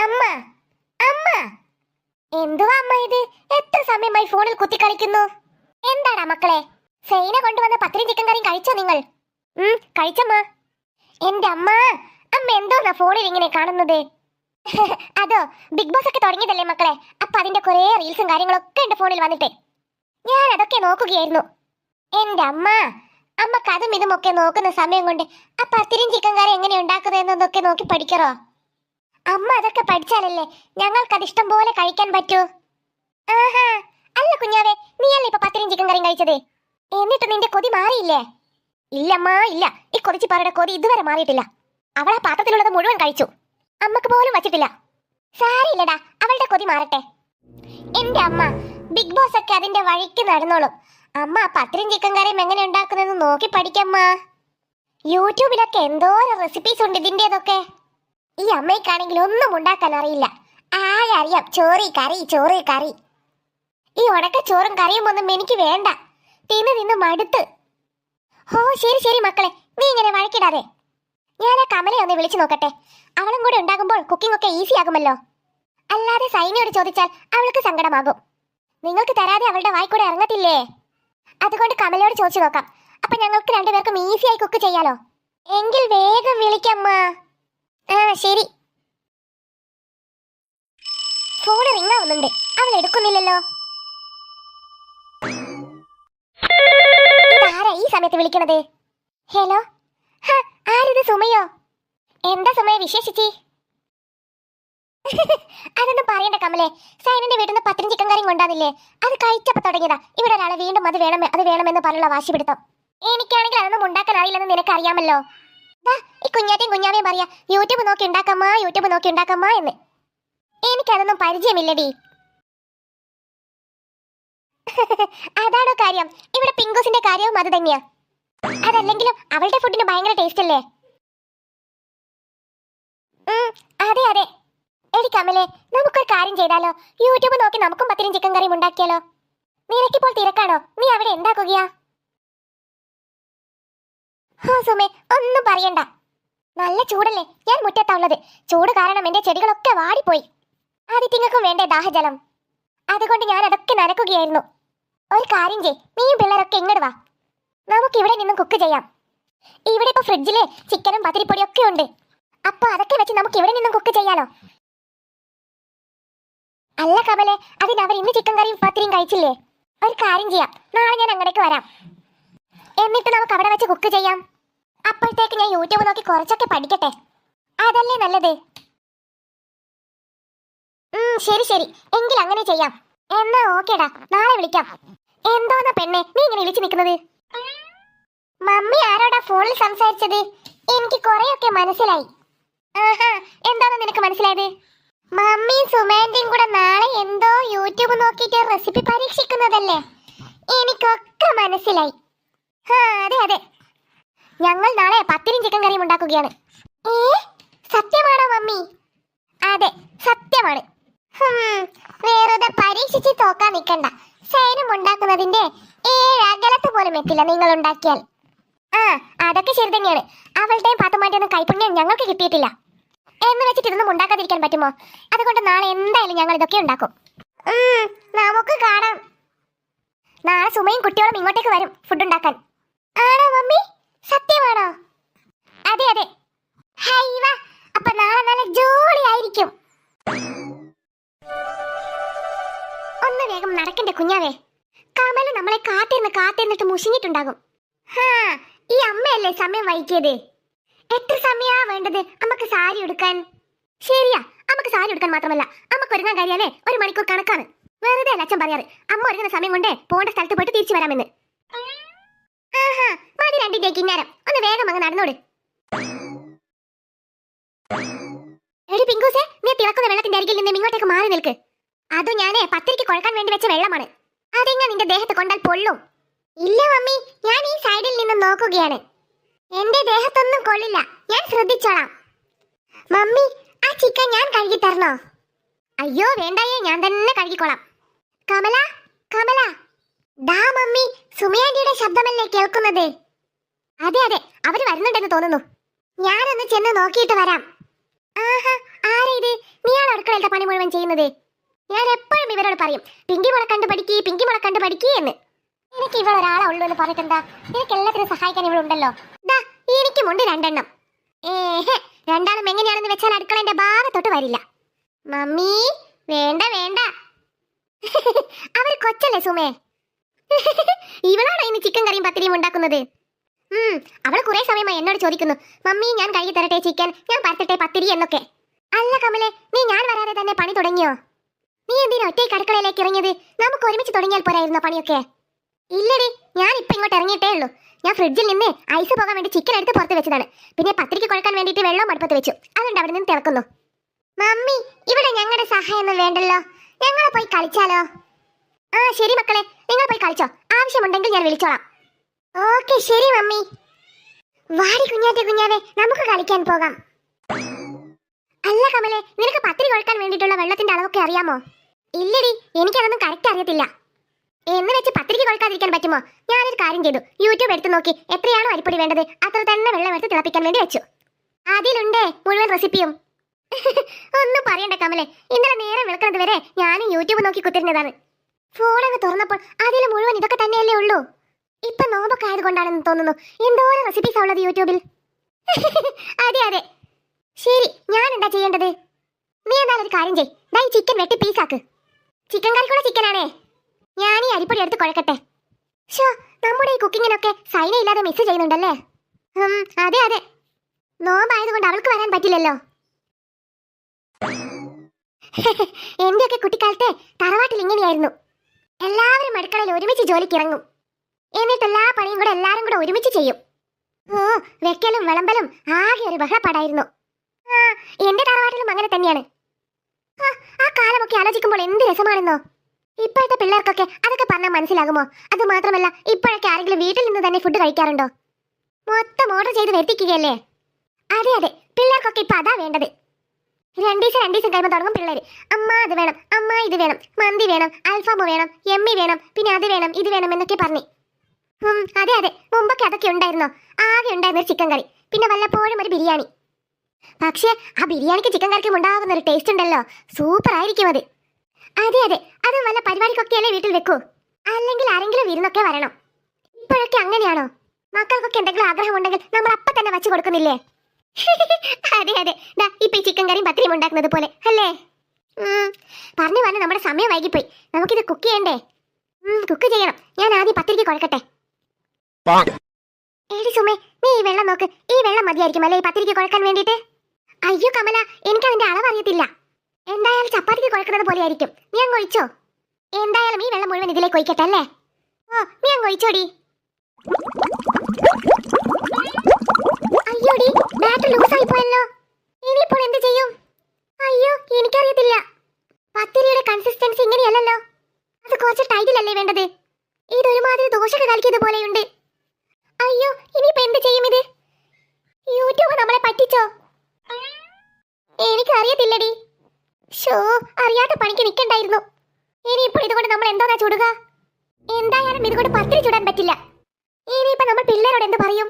അമ്മ അമ്മ, എന്തുവാ അമ്മ ഇത്? എത്ര സമയമായി ഫോണിൽ കുത്തി കളിക്കുന്നു? എന്താടാ മക്കളെ? സൈന കൊണ്ടുവന്ന പത്തിരിയും ചിക്കൻ കറിയും കഴിച്ചോ നിങ്ങൾ? കഴിച്ചമ്മ. എന്റെ അമ്മ, അമ്മ എന്തോന്നാ ഫോണിൽ ഇങ്ങനെ കാണുന്നത്? അതോ, ബിഗ് ബോസ് ഒക്കെ തുടങ്ങിയതല്ലേ മക്കളെ, അപ്പൊ അതിന്റെ കുറെ റീൽസും കാര്യങ്ങളൊക്കെ എന്റെ ഫോണിൽ വന്നിട്ടേ ഞാൻ അതൊക്കെ നോക്കുകയായിരുന്നു. എന്റെ അമ്മ, അമ്മക്ക് അതും ഇതും ഒക്കെ നോക്കുന്ന സമയം കൊണ്ട് ആ പത്തിരിയും ചിക്കൻ കറി എങ്ങനെ ഉണ്ടാക്കുന്നതെന്നൊക്കെ നോക്കി പഠിക്കറോ? അമ്മ അതൊക്കെ പഠിച്ചാലല്ലേ ഞങ്ങൾക്കത് ഇഷ്ടം പോലെ കഴിക്കാൻ പറ്റൂ. ആഹാ, അല്ല കുഞ്ഞാവേ, നീയല്ലേ ഇപ്പൊ പത്തിരിയും ചിക്കൻ കറിയും കഴിച്ചത്, എന്നിട്ട് നിന്റെ കൊതി മാറിയില്ലേ? ഇല്ലമ്മ ഇല്ല, ഈ കൊതിച്ചിപ്പാറയുടെ കൊതി ഇതുവരെ മാറിയിട്ടില്ല. അവൾ ആ പാത്രത്തിലുള്ളത് മുഴുവൻ കഴിച്ചു, അമ്മക്ക് പോലും വച്ചിട്ടില്ല. സാരില്ലടാ, അവളുടെ കൊതി മാറട്ടെ. എന്റെ അമ്മ, ബിഗ് ബോസ് ഒക്കെ അതിന്റെ വഴിക്ക് നടന്നോളും. അമ്മ ആ പത്തിരിയും ചിക്കൻ കറിയും എങ്ങനെ ഉണ്ടാക്കുന്നതെന്ന് നോക്കി പഠിക്കമ്മ. യൂട്യൂബിലൊക്കെ എന്തോരം റെസിപ്പീസ് ഉണ്ട് ഇതിൻ്റെതൊക്കെ. ഈ അമ്മയ്ക്കാണെങ്കിൽ ഒന്നും ഉണ്ടാക്കാൻ അറിയില്ല, ആകെ അറിയാം ചോറ് കറി, ചോറ് കറി. ഈ ഉണക്ക ചോറും കറിയും ഒന്നും എനിക്ക് വേണ്ട, തിന്ന് തിന്ന് മടുത്ത്. ഓ ശരി ശരി മക്കളെ, നീ ഇങ്ങനെ വഴക്കിടാതെ. ഞാൻ ആ കമലയെ ഒന്ന് വിളിച്ചു നോക്കട്ടെ, അവളും കൂടെ ഉണ്ടാകുമ്പോൾ കുക്കിംഗ് ഒക്കെ ഈസി ആകുമല്ലോ. അല്ലാതെ സൈനയോട് ചോദിച്ചാൽ അവൾക്ക് സങ്കടമാകും. നിങ്ങൾക്ക് തരാതെ അവളുടെ വായിക്കൂടെ ഇറങ്ങത്തില്ലേ? അതുകൊണ്ട് കമലയോട് ചോദിച്ചു നോക്കാം, അപ്പൊ ഞങ്ങൾക്ക് രണ്ടുപേർക്കും ഈസിയായി കുക്ക് ചെയ്യാലോ. എങ്കിൽ വേഗം വിളിക്കമ്മ. ആ ശരി. ഫോൺ റിംഗ് ആവുന്നുണ്ട്, അവൾ എടുക്കുന്നില്ലല്ലോ. ഇതാരാ ഈ സമയത്ത് വിളിക്കണത്? ഹലോ, ആരിത്? സുമയോ? എന്താ സുമയ വിശേഷിച്ചി? അതൊന്നും പറയണ്ട കമലേ, സൈനന്റെ വീട്ടിൽ നിന്ന് പത്തിരിയും ചിക്കൻ കറിയും കൊണ്ടാന്നില്ലേ, അത് കഴിച്ചപ്പോ തുടങ്ങിയതാ ഇവിടെ ഒരാളെ വീണ്ടും അത് വേണമെന്ന് പറഞ്ഞുള്ള വാശി പിടുത്തം. എനിക്കാണെങ്കിൽ അതൊന്നും ഉണ്ടാക്കാൻ അറിയില്ലെന്ന് നിനക്ക് അറിയാമല്ലോ. ഈ കുഞ്ഞാറ്റയും കുഞ്ഞാവയും പറയാ യൂട്യൂബ് നോക്കി ഉണ്ടാക്കമ്മ, യൂട്യൂബ് നോക്കി ഉണ്ടാക്കമ്മ എന്ന്. എനിക്കതൊന്നും പരിചയമില്ലടി. അതാണോ കാര്യം? ഇവിടെ പിങ്കോസിന്റെ കാര്യവും അത് തന്നെയാ. അതല്ലെങ്കിലും അവളുടെ ഫുഡിന് ഭയങ്കര ടേസ്റ്റ് അല്ലേ? അതെ അതെ. എടി കമലേ, നമുക്കൊരു കാര്യം ചെയ്താലോ? യൂട്യൂബ് നോക്കി നമുക്കും പത്തിരിയും ചിക്കൻ കറിയും ഉണ്ടാക്കിയാലോ? നിനക്കിപ്പോൾ തിരക്കാണോ? നീ അവിടെ എന്താക്കുകയാ? ഹോ സുമേ, ഒന്നും പറയണ്ട. നല്ല ചൂടല്ലേ, ഞാൻ മുറ്റത്താവുള്ളത്. ചൂട് കാരണം എന്റെ ചെടികളൊക്കെ വാടിപ്പോയി. ആദിത്യങ്ങൾക്കും വേണ്ടേ ദാഹജലം, അതുകൊണ്ട് ഞാൻ അതൊക്കെ നനക്കുകയായിരുന്നു. ഒരു കാര്യം ചെയ്, നീയും പിള്ളേരൊക്കെ ഇങ്ങോട്ട് വാ, നമുക്ക് ഇവിടെ നിന്നും കുക്ക് ചെയ്യാം. ഇവിടെ ഇപ്പൊ ഫ്രിഡ്ജില് ചിക്കനും പത്തിരിപ്പൊടിയൊക്കെ ഉണ്ട്, അപ്പൊ അതൊക്കെ വെച്ച് നമുക്ക് ഇവിടെ നിന്നും കുക്ക് ചെയ്യാലോ. അല്ല കമലെ, അതിനവർ ഇന്ന് ചിക്കൻ കറിയും പത്തിരിയും കഴിച്ചില്ലേ? ഒരു കാര്യം ചെയ്യാം, നാളെ ഞാൻ അങ്ങോട്ടേക്ക് വരാം, എന്നിട്ട് നമുക്ക് അവിടെ വെച്ച് കുക്ക് ചെയ്യാം. അപ്പോഴത്തേക്ക് ഞാൻ യൂട്യൂബ് നോക്കി കുറച്ചൊക്കെ പഠിക്കട്ടെ, അതല്ലേ നല്ലത്. ശരി ശരി, എങ്കിൽ അങ്ങനെ ചെയ്യാം. എന്നാ ഓക്കേടാ, നാളെ വിളിക്കാം. എന്തോന്നാ പെണ്ണെ നീ ഇങ്ങനെ വിളിച്ചു നിൽക്കുന്നത്? മമ്മി ആരോടാ ഫോണിൽ സംസാരിച്ചത്? എനിക്ക് കുറെയൊക്കെ മനസ്സിലായി. ആഹാ, എന്താണെന്ന് നിനക്ക് മനസ്സിലായത്? മമ്മിയും സുമേന്റെയും കൂടെ നാളെ എന്തോ യൂട്യൂബ് നോക്കിയിട്ട് റെസിപ്പി പരീക്ഷിക്കുന്നതല്ലേ? എനിക്കൊക്കെ മനസ്സിലായി. അതെ അതെ, ഞങ്ങൾ നാളെ പത്തിരിയും ചിക്കൻ കറിയും ഉണ്ടാക്കുകയാണ്. സത്യമാണോ മമ്മി? അതെ സത്യമാണ്. വേറെ പരീക്ഷിച്ച് തോക്കാൻ നിൽക്കണ്ട. സൈനും ഉണ്ടാക്കുന്നതിന്റെ 7 അകലത്ത് പോലും എത്തില്ല നിങ്ങൾ ഉണ്ടാക്കിയാൽ. അതൊക്കെ ശരി തന്നെയാണ്. അവളുടെയും പാത്തുമാന്റെ ഒന്നും കൈപ്പുണ്യം ഞങ്ങൾക്ക് കിട്ടിയിട്ടില്ല എന്ന് വെച്ചിട്ട് ഇതൊന്നും ഉണ്ടാക്കാതിരിക്കാൻ പറ്റുമോ? അതുകൊണ്ട് നാളെ എന്തായാലും ഞങ്ങൾ ഇതൊക്കെ ഉണ്ടാക്കും. നമുക്ക് കാണാം. നാളെ സുമയും കുട്ടികളും ഇങ്ങോട്ടേക്ക് വരും ഫുഡ് ഉണ്ടാക്കാൻ. ആണോ മമ്മി? സത്യമാണോ? ഹൈവ, അപ്പൊ നാളെ നല്ല ജോളിയായിരിക്കും. ഒന്ന് വേഗം നടക്കണ്ടേ കുഞ്ഞാവേ. കമല് നമ്മളെ കാത്തിരുന്നിട്ട് മുഷിഞ്ഞിട്ടുണ്ടാകും. ഹാ, ഈ അമ്മയല്ലേ സമയം വൈകിയത്. എത്ര സമയാ വേണ്ടത് അമ്മക്ക് സാരി എടുക്കാൻ? ശരിയാ, അമ്മക്ക് സാരി എടുക്കാൻ മാത്രമല്ല അമ്മക്ക് ഒരുങ്ങാൻ കഴിയാനേ 1 മണിക്കൂർ കണക്കാണ്. വെറുതെ അല്ല അച്ഛൻ പറയാറ് അമ്മ ഒരുങ്ങുന്ന സമയം കൊണ്ട് പോകേണ്ട സ്ഥലത്ത് പോയിട്ട് തിരിച്ചു വരാമെന്ന്. ആഹാ, മതി രണ്ടിന്റെ കിന്നാരം. ഒന്ന് വേഗം അങ്ങ് നടന്നോട്. എടി പിങ്കൂസേ, നീ തിളക്കുന്ന വെള്ളത്തിന്റെ അരികിൽ നിന്ന് ഇങ്ങോട്ടേക്ക് മാറി നിൽക്ക്. അത് ഞാനേ പത്തിരിക്ക് കുഴക്കാൻ വേണ്ടി വെച്ച വെള്ളമാണ്. അതെങ്ങനെ നിന്റെ ദേഹത്ത് കൊണ്ടാൽ പൊള്ളും. ഇല്ല മമ്മി, ഞാൻ ഈ സൈഡിൽ നിന്ന് നോക്കുകയാണ്. എന്റെ ദേഹത്തൊന്നും കൊള്ളില്ല, ഞാൻ ശ്രദ്ധിച്ചോളാം. മമ്മി, ആ ചിക്കൻ ഞാൻ കഴുകി തരണോ? അയ്യോ വേണ്ടായേ, ഞാൻ തന്നെ കഴുകിക്കോളാം. കമല, കമല. ദാ മമ്മി, സുമിയാന്റിയുടെ ശബ്ദമല്ലേ കേൾക്കുന്നത്? അതെ അതെ, അവര് വരുന്നുണ്ടെന്ന് തോന്നുന്നു. ഞാനൊന്ന് ചെന്ന് നോക്കിയിട്ട് വരാം. ആഹാ, ആരാ ഇത്? നീയാണ് അടുക്കളയിലത്തെ പണി മുഴുവൻ ചെയ്യുന്നത്. ഞാൻ എപ്പോഴും ഇവരോട് പറയും പിങ്കി മുള കണ്ടു പഠിക്കേ എന്ന്. എനിക്ക് ഇവളൊരാളെ ഉള്ളൂ എന്ന് പറഞ്ഞിട്ടുണ്ടാ? എനിക്ക് എല്ലാത്തിനും സഹായിക്കാൻ ഇവളുണ്ടല്ലോ. ദാ എനിക്കുമുണ്ട് 2 എണ്ണം. ഏഹേ, 2 ആളും എങ്ങനെയാണെന്ന് വെച്ചാൽ അടുക്കളന്റെ ഭാഗത്തോട്ട് വരില്ല. മമ്മി വേണ്ട വേണ്ട. അവർ കൊച്ചല്ലേ സുമേ. ഇവളാണോ ഇന്ന് ചിക്കൻ കറിയും പത്തിരിയും ഉണ്ടാക്കുന്നത്? അവൾ കുറെ സമയമായി എന്നോട് ചോദിക്കുന്നു, മമ്മി ഞാൻ കഴുകി തരട്ടെ ചിക്കൻ, ഞാൻ പരത്തട്ടെ പത്തിരി എന്നൊക്കെ. അല്ല കമലെ, നീ ഞാൻ വരാതെ തന്നെ പണി തുടങ്ങിയോ? നീ എന്തിനാ ഒറ്റയ്ക്ക് അടുക്കളയിലേക്ക് ഇറങ്ങിയത്? നമുക്ക് ഒരുമിച്ച് തുടങ്ങിയാൽ പോരായിരുന്നോ പണിയൊക്കെ? ഇല്ലടി, ഞാൻ ഇപ്പൊ ഇങ്ങോട്ട് ഇറങ്ങിയിട്ടേ ഉള്ളൂ. ഞാൻ ഫ്രിഡ്ജിൽ നിന്ന് ഐസ് പോകാൻ വേണ്ടി ചിക്കൻ എടുത്ത് പുറത്ത് വെച്ചതാണ്. പിന്നെ പത്തിരിക്ക് കുഴക്കാൻ വേണ്ടിയിട്ട് വെള്ളം അടുപ്പത്ത് വെച്ചു. അതുകൊണ്ട് അവിടെ നിന്ന് തിളക്കുന്നു. മമ്മി, ഇവിടെ ഞങ്ങളുടെ സഹായമൊന്നും വേണ്ടല്ലോ, ഞങ്ങളെ പോയി കളിച്ചാലോ? ആ ശരി മക്കളെ, നിങ്ങൾ പോയി കളിച്ചോ. ആവശ്യമുണ്ടെങ്കിൽ ഞാൻ വിളിച്ചോളാം. ഓക്കെ ശരി മമ്മി. വാടി കുഞ്ഞാവേ, നമുക്ക് കളിക്കാൻ പോകാം. അല്ല കമലെ, നിനക്ക് പത്തിരി കുഴക്കാൻ വേണ്ടിയിട്ടുള്ള വെള്ളത്തിന്റെ അളവൊക്കെ അറിയാമോ? ഇല്ലടി, എനിക്കതൊന്നും കറക്റ്റ് അറിയത്തില്ല. എന്ന് വെച്ച് പത്തിരിക്ക് കുഴക്കാതിരിക്കാൻ പറ്റുമോ? ഞാനൊരു കാര്യം ചെയ്തു, യൂട്യൂബ് എടുത്ത് നോക്കി എത്രയാണോ അരിപ്പൊടി വേണ്ടത് അത്ര തന്നെ വെള്ളം എടുത്ത് തിളപ്പിക്കാൻ വേണ്ടി വെച്ചു. അതിലുണ്ടേ മുഴുവൻ റെസിപ്പിയും. ഒന്നും പറയണ്ട കമലെ, ഇന്നലെ നേരം വെളുക്കുന്നത് വരെ ഞാനും യൂട്യൂബ് നോക്കി കുത്തിരുന്നതാണ്. ഫോണങ്ങ് തുറന്നപ്പോൾ അതിൽ മുഴുവൻ ഇതൊക്കെ തന്നെയല്ലേ ഉള്ളൂ. ഇപ്പൊ നോമ്പൊക്കെ ആയതുകൊണ്ടാണെന്ന് തോന്നുന്നു എന്തോരം റെസിപ്പീസ് ഉള്ളത് യൂട്യൂബിൽ. അതെ അതെ, ശരി ഞാൻ എന്താ ചെയ്യേണ്ടത്? നീ എന്തായാലും ഒരു കാര്യം ചെയ്, ഈ ചിക്കൻ വെട്ടി പീസാക്ക്. ചിക്കൻ കറിക്കുള്ള ചിക്കനാണേ. ഞാൻ ഈ അരിപ്പൊടി എടുത്ത് കുഴക്കട്ടെ. ഷോ, നമ്മുടെ ഈ കുക്കിങ്ങിനൊക്കെ സൈന ഇല്ലാതെ മിസ് ചെയ്യുന്നുണ്ടല്ലേ? അതെ അതെ, നോമ്പായതുകൊണ്ട് അവൾക്ക് വരാൻ പറ്റില്ലല്ലോ. എന്റെയൊക്കെ കുട്ടിക്കാലത്തെ തറവാട്ടിൽ ഇങ്ങനെയായിരുന്നു. എല്ലാവരും അടുക്കളയിൽ ഒരുമിച്ച് ജോലിക്ക് ഇറങ്ങും. എന്നിട്ട് എല്ലാ പണിയും കൂടെ എല്ലാരും കൂടെ ഒരുമിച്ച് ചെയ്യും. ഓ, വെക്കലും വിളമ്പലും ആകെ ഒരു ബഹളപ്പാടായിരുന്നു. എന്റെ തറവാട്ടിലും അങ്ങനെ തന്നെയാണ്. ആ കാലമൊക്കെ ആലോചിക്കുമ്പോൾ എന്ത് രസമാണെന്നോ. ഇപ്പോഴത്തെ പിള്ളേർക്കൊക്കെ അതൊക്കെ പറഞ്ഞാൽ മനസ്സിലാകുമോ? അത് മാത്രമല്ല, ഇപ്പോഴൊക്കെ ആരെങ്കിലും വീട്ടിൽ നിന്ന് തന്നെ ഫുഡ് കഴിക്കാറുണ്ടോ? മൊത്തം ഓർഡർ ചെയ്ത് വരുത്തിക്കുകയല്ലേ. അതെ അതെ, പിള്ളേർക്കൊക്കെ ഇപ്പൊ അതാ വേണ്ടത്. 2 ദിവസം കഴിയുമ്പോൾ തുടങ്ങും പിള്ളേര്, അമ്മ അത് വേണം, അമ്മ ഇത് വേണം, മന്തി വേണം, അൽഫാമ് വേണം, എമ്മി വേണം, പിന്നെ അത് വേണം ഇത് വേണം എന്നൊക്കെ പറഞ്ഞു. അതെ അതെ, മുമ്പൊക്കെ അതൊക്കെ ഉണ്ടായിരുന്നോ? ആകെ ഉണ്ടായിരുന്ന ചിക്കൻ കറി, പിന്നെ വല്ലപ്പോഴും ഒരു ബിരിയാണി. പക്ഷേ ആ ബിരിയാണിക്ക് ചിക്കൻ കറിക്കും ഉണ്ടാകുന്ന ഒരു ടേസ്റ്റ് ഉണ്ടല്ലോ, സൂപ്പർ ആയിരിക്കും അത്. അതെ അതെ, അത് വല്ല പരിപാടിക്കൊക്കെയല്ലേ വീട്ടിൽ വെക്കൂ, അല്ലെങ്കിൽ ആരെങ്കിലും വിരുന്നൊക്കെ വരണം. ഇപ്പോഴൊക്കെ അങ്ങനെയാണോ? മക്കൾക്കൊക്കെ എന്തെങ്കിലും ആഗ്രഹം ഉണ്ടെങ്കിൽ നമ്മൾ അപ്പം തന്നെ വച്ചു കൊടുക്കുന്നില്ലേ? അതെ അതെ, ഇപ്പൊ ഈ ചിക്കൻ കറിയും പത്തിരിയും ഉണ്ടാക്കുന്നത് പോലെ അല്ലേ? പറഞ്ഞു നമ്മുടെ സമയം വൈകിപ്പോയി. നമുക്കിത് കുക്ക് ചെയ്യണ്ടേ? കുക്ക് ചെയ്യണം. ഞാൻ ആദ്യം പത്തിരിക്ക് കുഴക്കട്ടെ. ഏടി സുമേ, നീ ഈ വെള്ളം നോക്ക്. ഈ വെള്ളം മതിയായിരിക്കും അല്ലേ ഈ പത്തിരിക്ക് കുഴക്കാൻ വേണ്ടിയിട്ട്? അയ്യോ കമല, എനിക്ക് അതിന്റെ അളവ് അറിയത്തില്ല. എന്തായാലും ചപ്പാത്തിക്ക് കുഴക്കുന്നത് പോലെ ആയിരിക്കും. നീ അങ്ങ് ഒഴിച്ചോ. എന്തായാലും ഈ വെള്ളം മുഴുവൻ ഇതിലേക്ക് ഒഴിക്കട്ടെ അല്ലേ? ഓ, നീ അങ്ങ് ഒഴിച്ചോടി. അയ്യോടി, ബാറ്ററി ലൂസായി പോയല്ലോ. ഇനിയിപ്പോൾ എന്ത് ചെയ്യും? അയ്യോ, എനിക്കറിയത്തില്ല. പത്തിരിയുടെ കൺസിസ്റ്റൻസി ഇങ്ങനെയല്ലല്ലോ. അത് കുറച്ച് ടൈറ്റിലല്ലേ വേണ്ടത്? ഇതൊരുമാതിരി ദോശക്ക് കലക്കിയത് പോലെയുണ്ട്. അയ്യോ, ഇനിയിപ്പോ എന്ത് ചെയ്യും ഇത്? യൂട്യൂബ് നമ്മളെ പറ്റിച്ചോ? എനിക്കറിയത്തില്ലടി. ഷോ, അറിയാത്ത പണിക്ക് നിൽക്കണ്ടായിരുന്നു. ഇനിയിപ്പോൾ ഇതുകൊണ്ട് നമ്മൾ എന്തോന്നാ ചുടുക? എന്തായാലും ഇതുകൊണ്ട് പത്തിരി ചുടാൻ പറ്റില്ല. ഇനിയിപ്പോ നമ്മൾ പിള്ളേരോട് എന്ത് പറയും?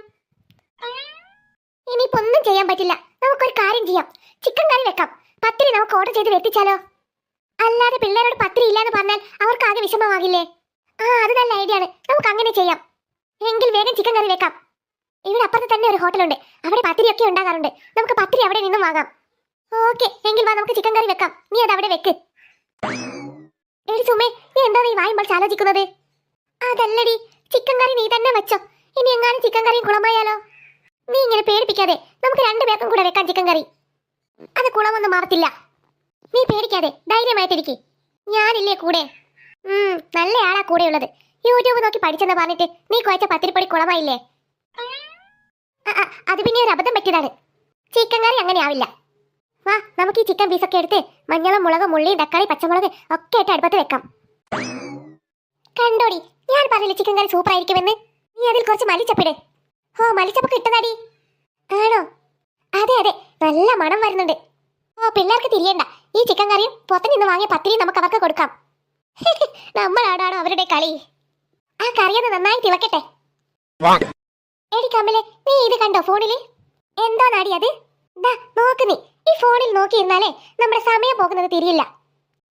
ഇനിയിപ്പോ ഒന്നും ചെയ്യാൻ പറ്റില്ല. നമുക്കൊരു കാര്യം ചെയ്യാം, ചിക്കൻ കറി വെക്കാം. പത്തിരി നമുക്ക് ഓർഡർ ചെയ്ത് വെത്തിച്ചാലോ? അല്ലാതെ പിള്ളേരോട് പത്തിരി ഇല്ലാന്ന് പറഞ്ഞാൽ അവർക്ക് ആകെ വിഷമമാകില്ലേ? അത് നല്ല ഐഡിയ ആണ്. നമുക്ക് അങ്ങനെ ചെയ്യാം. എങ്കിൽ വേഗം ചിക്കൻ കറി വെക്കാം. ഇവിടെ അപ്പുറത്ത് തന്നെ ഒരു ഹോട്ടലുണ്ട്, അവിടെ പത്തിരിയൊക്കെ ഉണ്ടാകാറുണ്ട്. നമുക്ക് പത്തിരി അവിടെ നിന്നും വാങ്ങാം. ഓക്കെ, എങ്കിൽ വാ, നമുക്ക് ചിക്കൻ കറി വെക്കാം. നീ അത് അവിടെ വെക്ക്. എടി സുമേ, നീ എന്താ നീ വായുമ്പോൾ ആലോചിക്കുന്നത്? അതല്ലടി, ചിക്കൻ കറി നീ തന്നെ വെച്ചോ. ഇനി എങ്ങാനും ചിക്കൻ കറിയും കുളമായാലോ? നീ ഇങ്ങനെ പേടിപ്പിക്കാതെ, നമുക്ക് 2 പേർക്കും കൂടെ വെക്കാം ചിക്കൻ കറി. അത് കുളമൊന്നും ആവത്തില്ല. നീ പേടിക്കാതെ ധൈര്യമായിട്ടിരിക്കെ, ഞാനില്ലേ കൂടെ. നല്ല ആളാ കൂടെ ഉള്ളത്. യൂട്യൂബ് നോക്കി പഠിച്ചെന്ന് പറഞ്ഞിട്ട് നീ കുഴച്ച പത്തിരിപ്പൊടി കുളമായില്ലേ? അത് പിന്നെ ഒരു അബദ്ധം പറ്റിയതാണ്. ചിക്കൻ കറി അങ്ങനെ ആവില്ല. വാ, നമുക്ക് ഈ ചിക്കൻ പീസൊക്കെ എടുത്ത് മഞ്ഞളും മുളകും ഉള്ളിയും തക്കാളി പച്ചമുളക് ഒക്കെ ഇട്ട് അടുപ്പത്ത് വെക്കാം. കണ്ടോടി, ഞാൻ പറഞ്ഞില്ലേ ചിക്കൻ കറി സൂപ്പർ ആയിരിക്കുമെന്ന്. നീ അതിൽ കുറച്ച് മല്ലിച്ചപ്പിട്. ഓ, മല്ലിച്ചപ്പൊക്കെ ഇട്ടതാടി? ആണോ? അതെ അതെ, നല്ല മണം വരുന്നുണ്ട്. ഓ, പിള്ളേർക്ക് തിരിയണ്ട. ഈ ചിക്കൻ കറിയും പുറത്തു നിന്ന് വാങ്ങിയ പത്തിരിയും നമുക്ക് അവർക്ക് കൊടുക്കാം. നമ്മളാടാണോ അവരുടെ കളി? ആ കറിയൊന്ന് നന്നായി തിളക്കട്ടെ. എടി കമലെ, നീ ഇത് കണ്ടോ ഫോണില്? എന്തോ നാടി അത്? നോക്ക് നീ. ഈ ഫോണിൽ നോക്കിയിരുന്നാലേ നമ്മുടെ സമയം പോകുന്നത് തിരിയില്ല.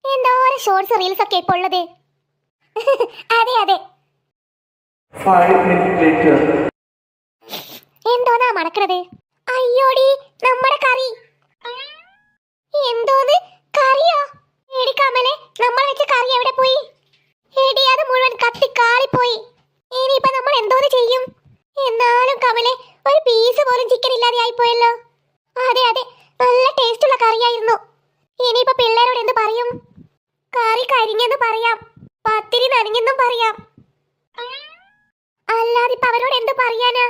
എന്തോരം ഷോർട്സ് റീൽസ് ഒക്കെ ഇപ്പൊ ഉള്ളത്. അതെ അതെ. എന്തോന്നാ മണക്കണത്? അയ്യോടി, നമ്മുടെ കറി. എന്തോന്ന് കറിയോ? എടി കമലെ, നമ്മൾ വെച്ച കറി എവിടെ പോയി? എടി, അത് മുഴുവൻ കത്തി കാളിപ്പോയി. ഇനിയിപ്പൊ നമ്മൾ എന്തോന്ന് ചെയ്യും? എന്നാലും കമലെ, ഒരു പീസ് പോലും ചിക്കൻ ഇല്ലാതെ ആയിപ്പോയല്ലോ. അതെ അതെ, നല്ല ടേസ്റ്റ് ഉള്ള കറിയായിരുന്നു. ഇനിയിപ്പൊ പിള്ളേരോട് എന്ത് പറയും? കറി കരിഞ്ഞെന്ന് പറയാം, പത്തിരി നനഞ്ഞെന്നും പറയാം. അല്ലാതെ ഇപ്പൊ അവരോട് എന്ത് പറയാനാ?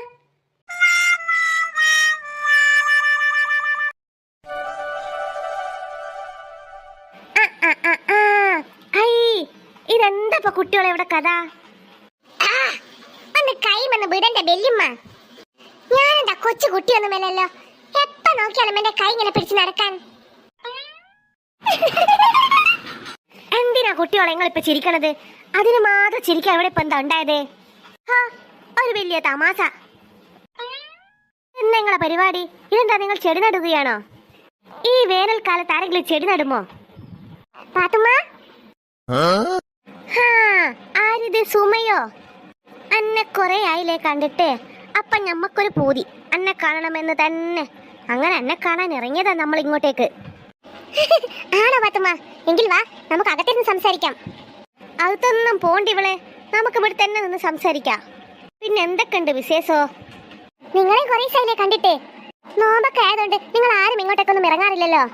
ഇതെന്താ കുട്ടികളെ ഇവിടെ കഥ? ഒന്ന് കൈമെന്ന് വിടണ്ട ബെല്ലിമ്മ. ഞാനെന്താ കൊച്ചു കുട്ടിയൊന്നുമല്ലല്ലോ. എപ്പ നോക്കിയാലും എന്റെ കൈ ഇങ്ങനെ പിടിച്ച് നടക്കാൻ. എന്തിനാ കുട്ടികളെ നിങ്ങളിപ്പൊ ചിരിക്കണത്? അതിന് മാത്രം ചിരിക്കാൻ ഇവിടെ ഇപ്പൊ എന്താ ഉണ്ടായത്? ഒരു വലിയ തമാശ. എന്താ നിങ്ങളെ പരിപാടി? ഇതെന്താ, നിങ്ങൾ ചെടി നടുകയാണോ? ഈ വേനൽക്കാലത്ത് ആരെങ്കിലും ചെടി നടുമോ? പാത്തുമ്മ, ആരിത്? സുമയോ? അന്നെ കൊറേ ആയില്ലേ കണ്ടിട്ട്. അപ്പൊ ഞമ്മക്കൊരു പൂതി അന്നെ കാണണമെന്ന് തന്നെ. അങ്ങനെ അന്നെ കാണാൻ ഇറങ്ങിയതാ നമ്മൾ ഇങ്ങോട്ടേക്ക്. ആണോ പാത്തുമ്മ? എങ്കിൽ വാ, നമുക്ക് അകത്തിരുന്ന് സംസാരിക്കാം. അകത്തൊന്നും പോണ്ടിവളെ, നമുക്ക് ഇവിടെ തന്നെ നിന്ന് സംസാരിക്കാം. പിന്നെ എന്തൊക്കെയുണ്ട് വിശേഷോ? നിങ്ങളെ കൊറേ ആയില്ലേ കണ്ടിട്ട്. നോമ്പൊക്കെ ആയതുകൊണ്ട് നിങ്ങൾ ആരും ഇങ്ങോട്ടേക്കൊന്നും ഇറങ്ങാറില്ലല്ലോ.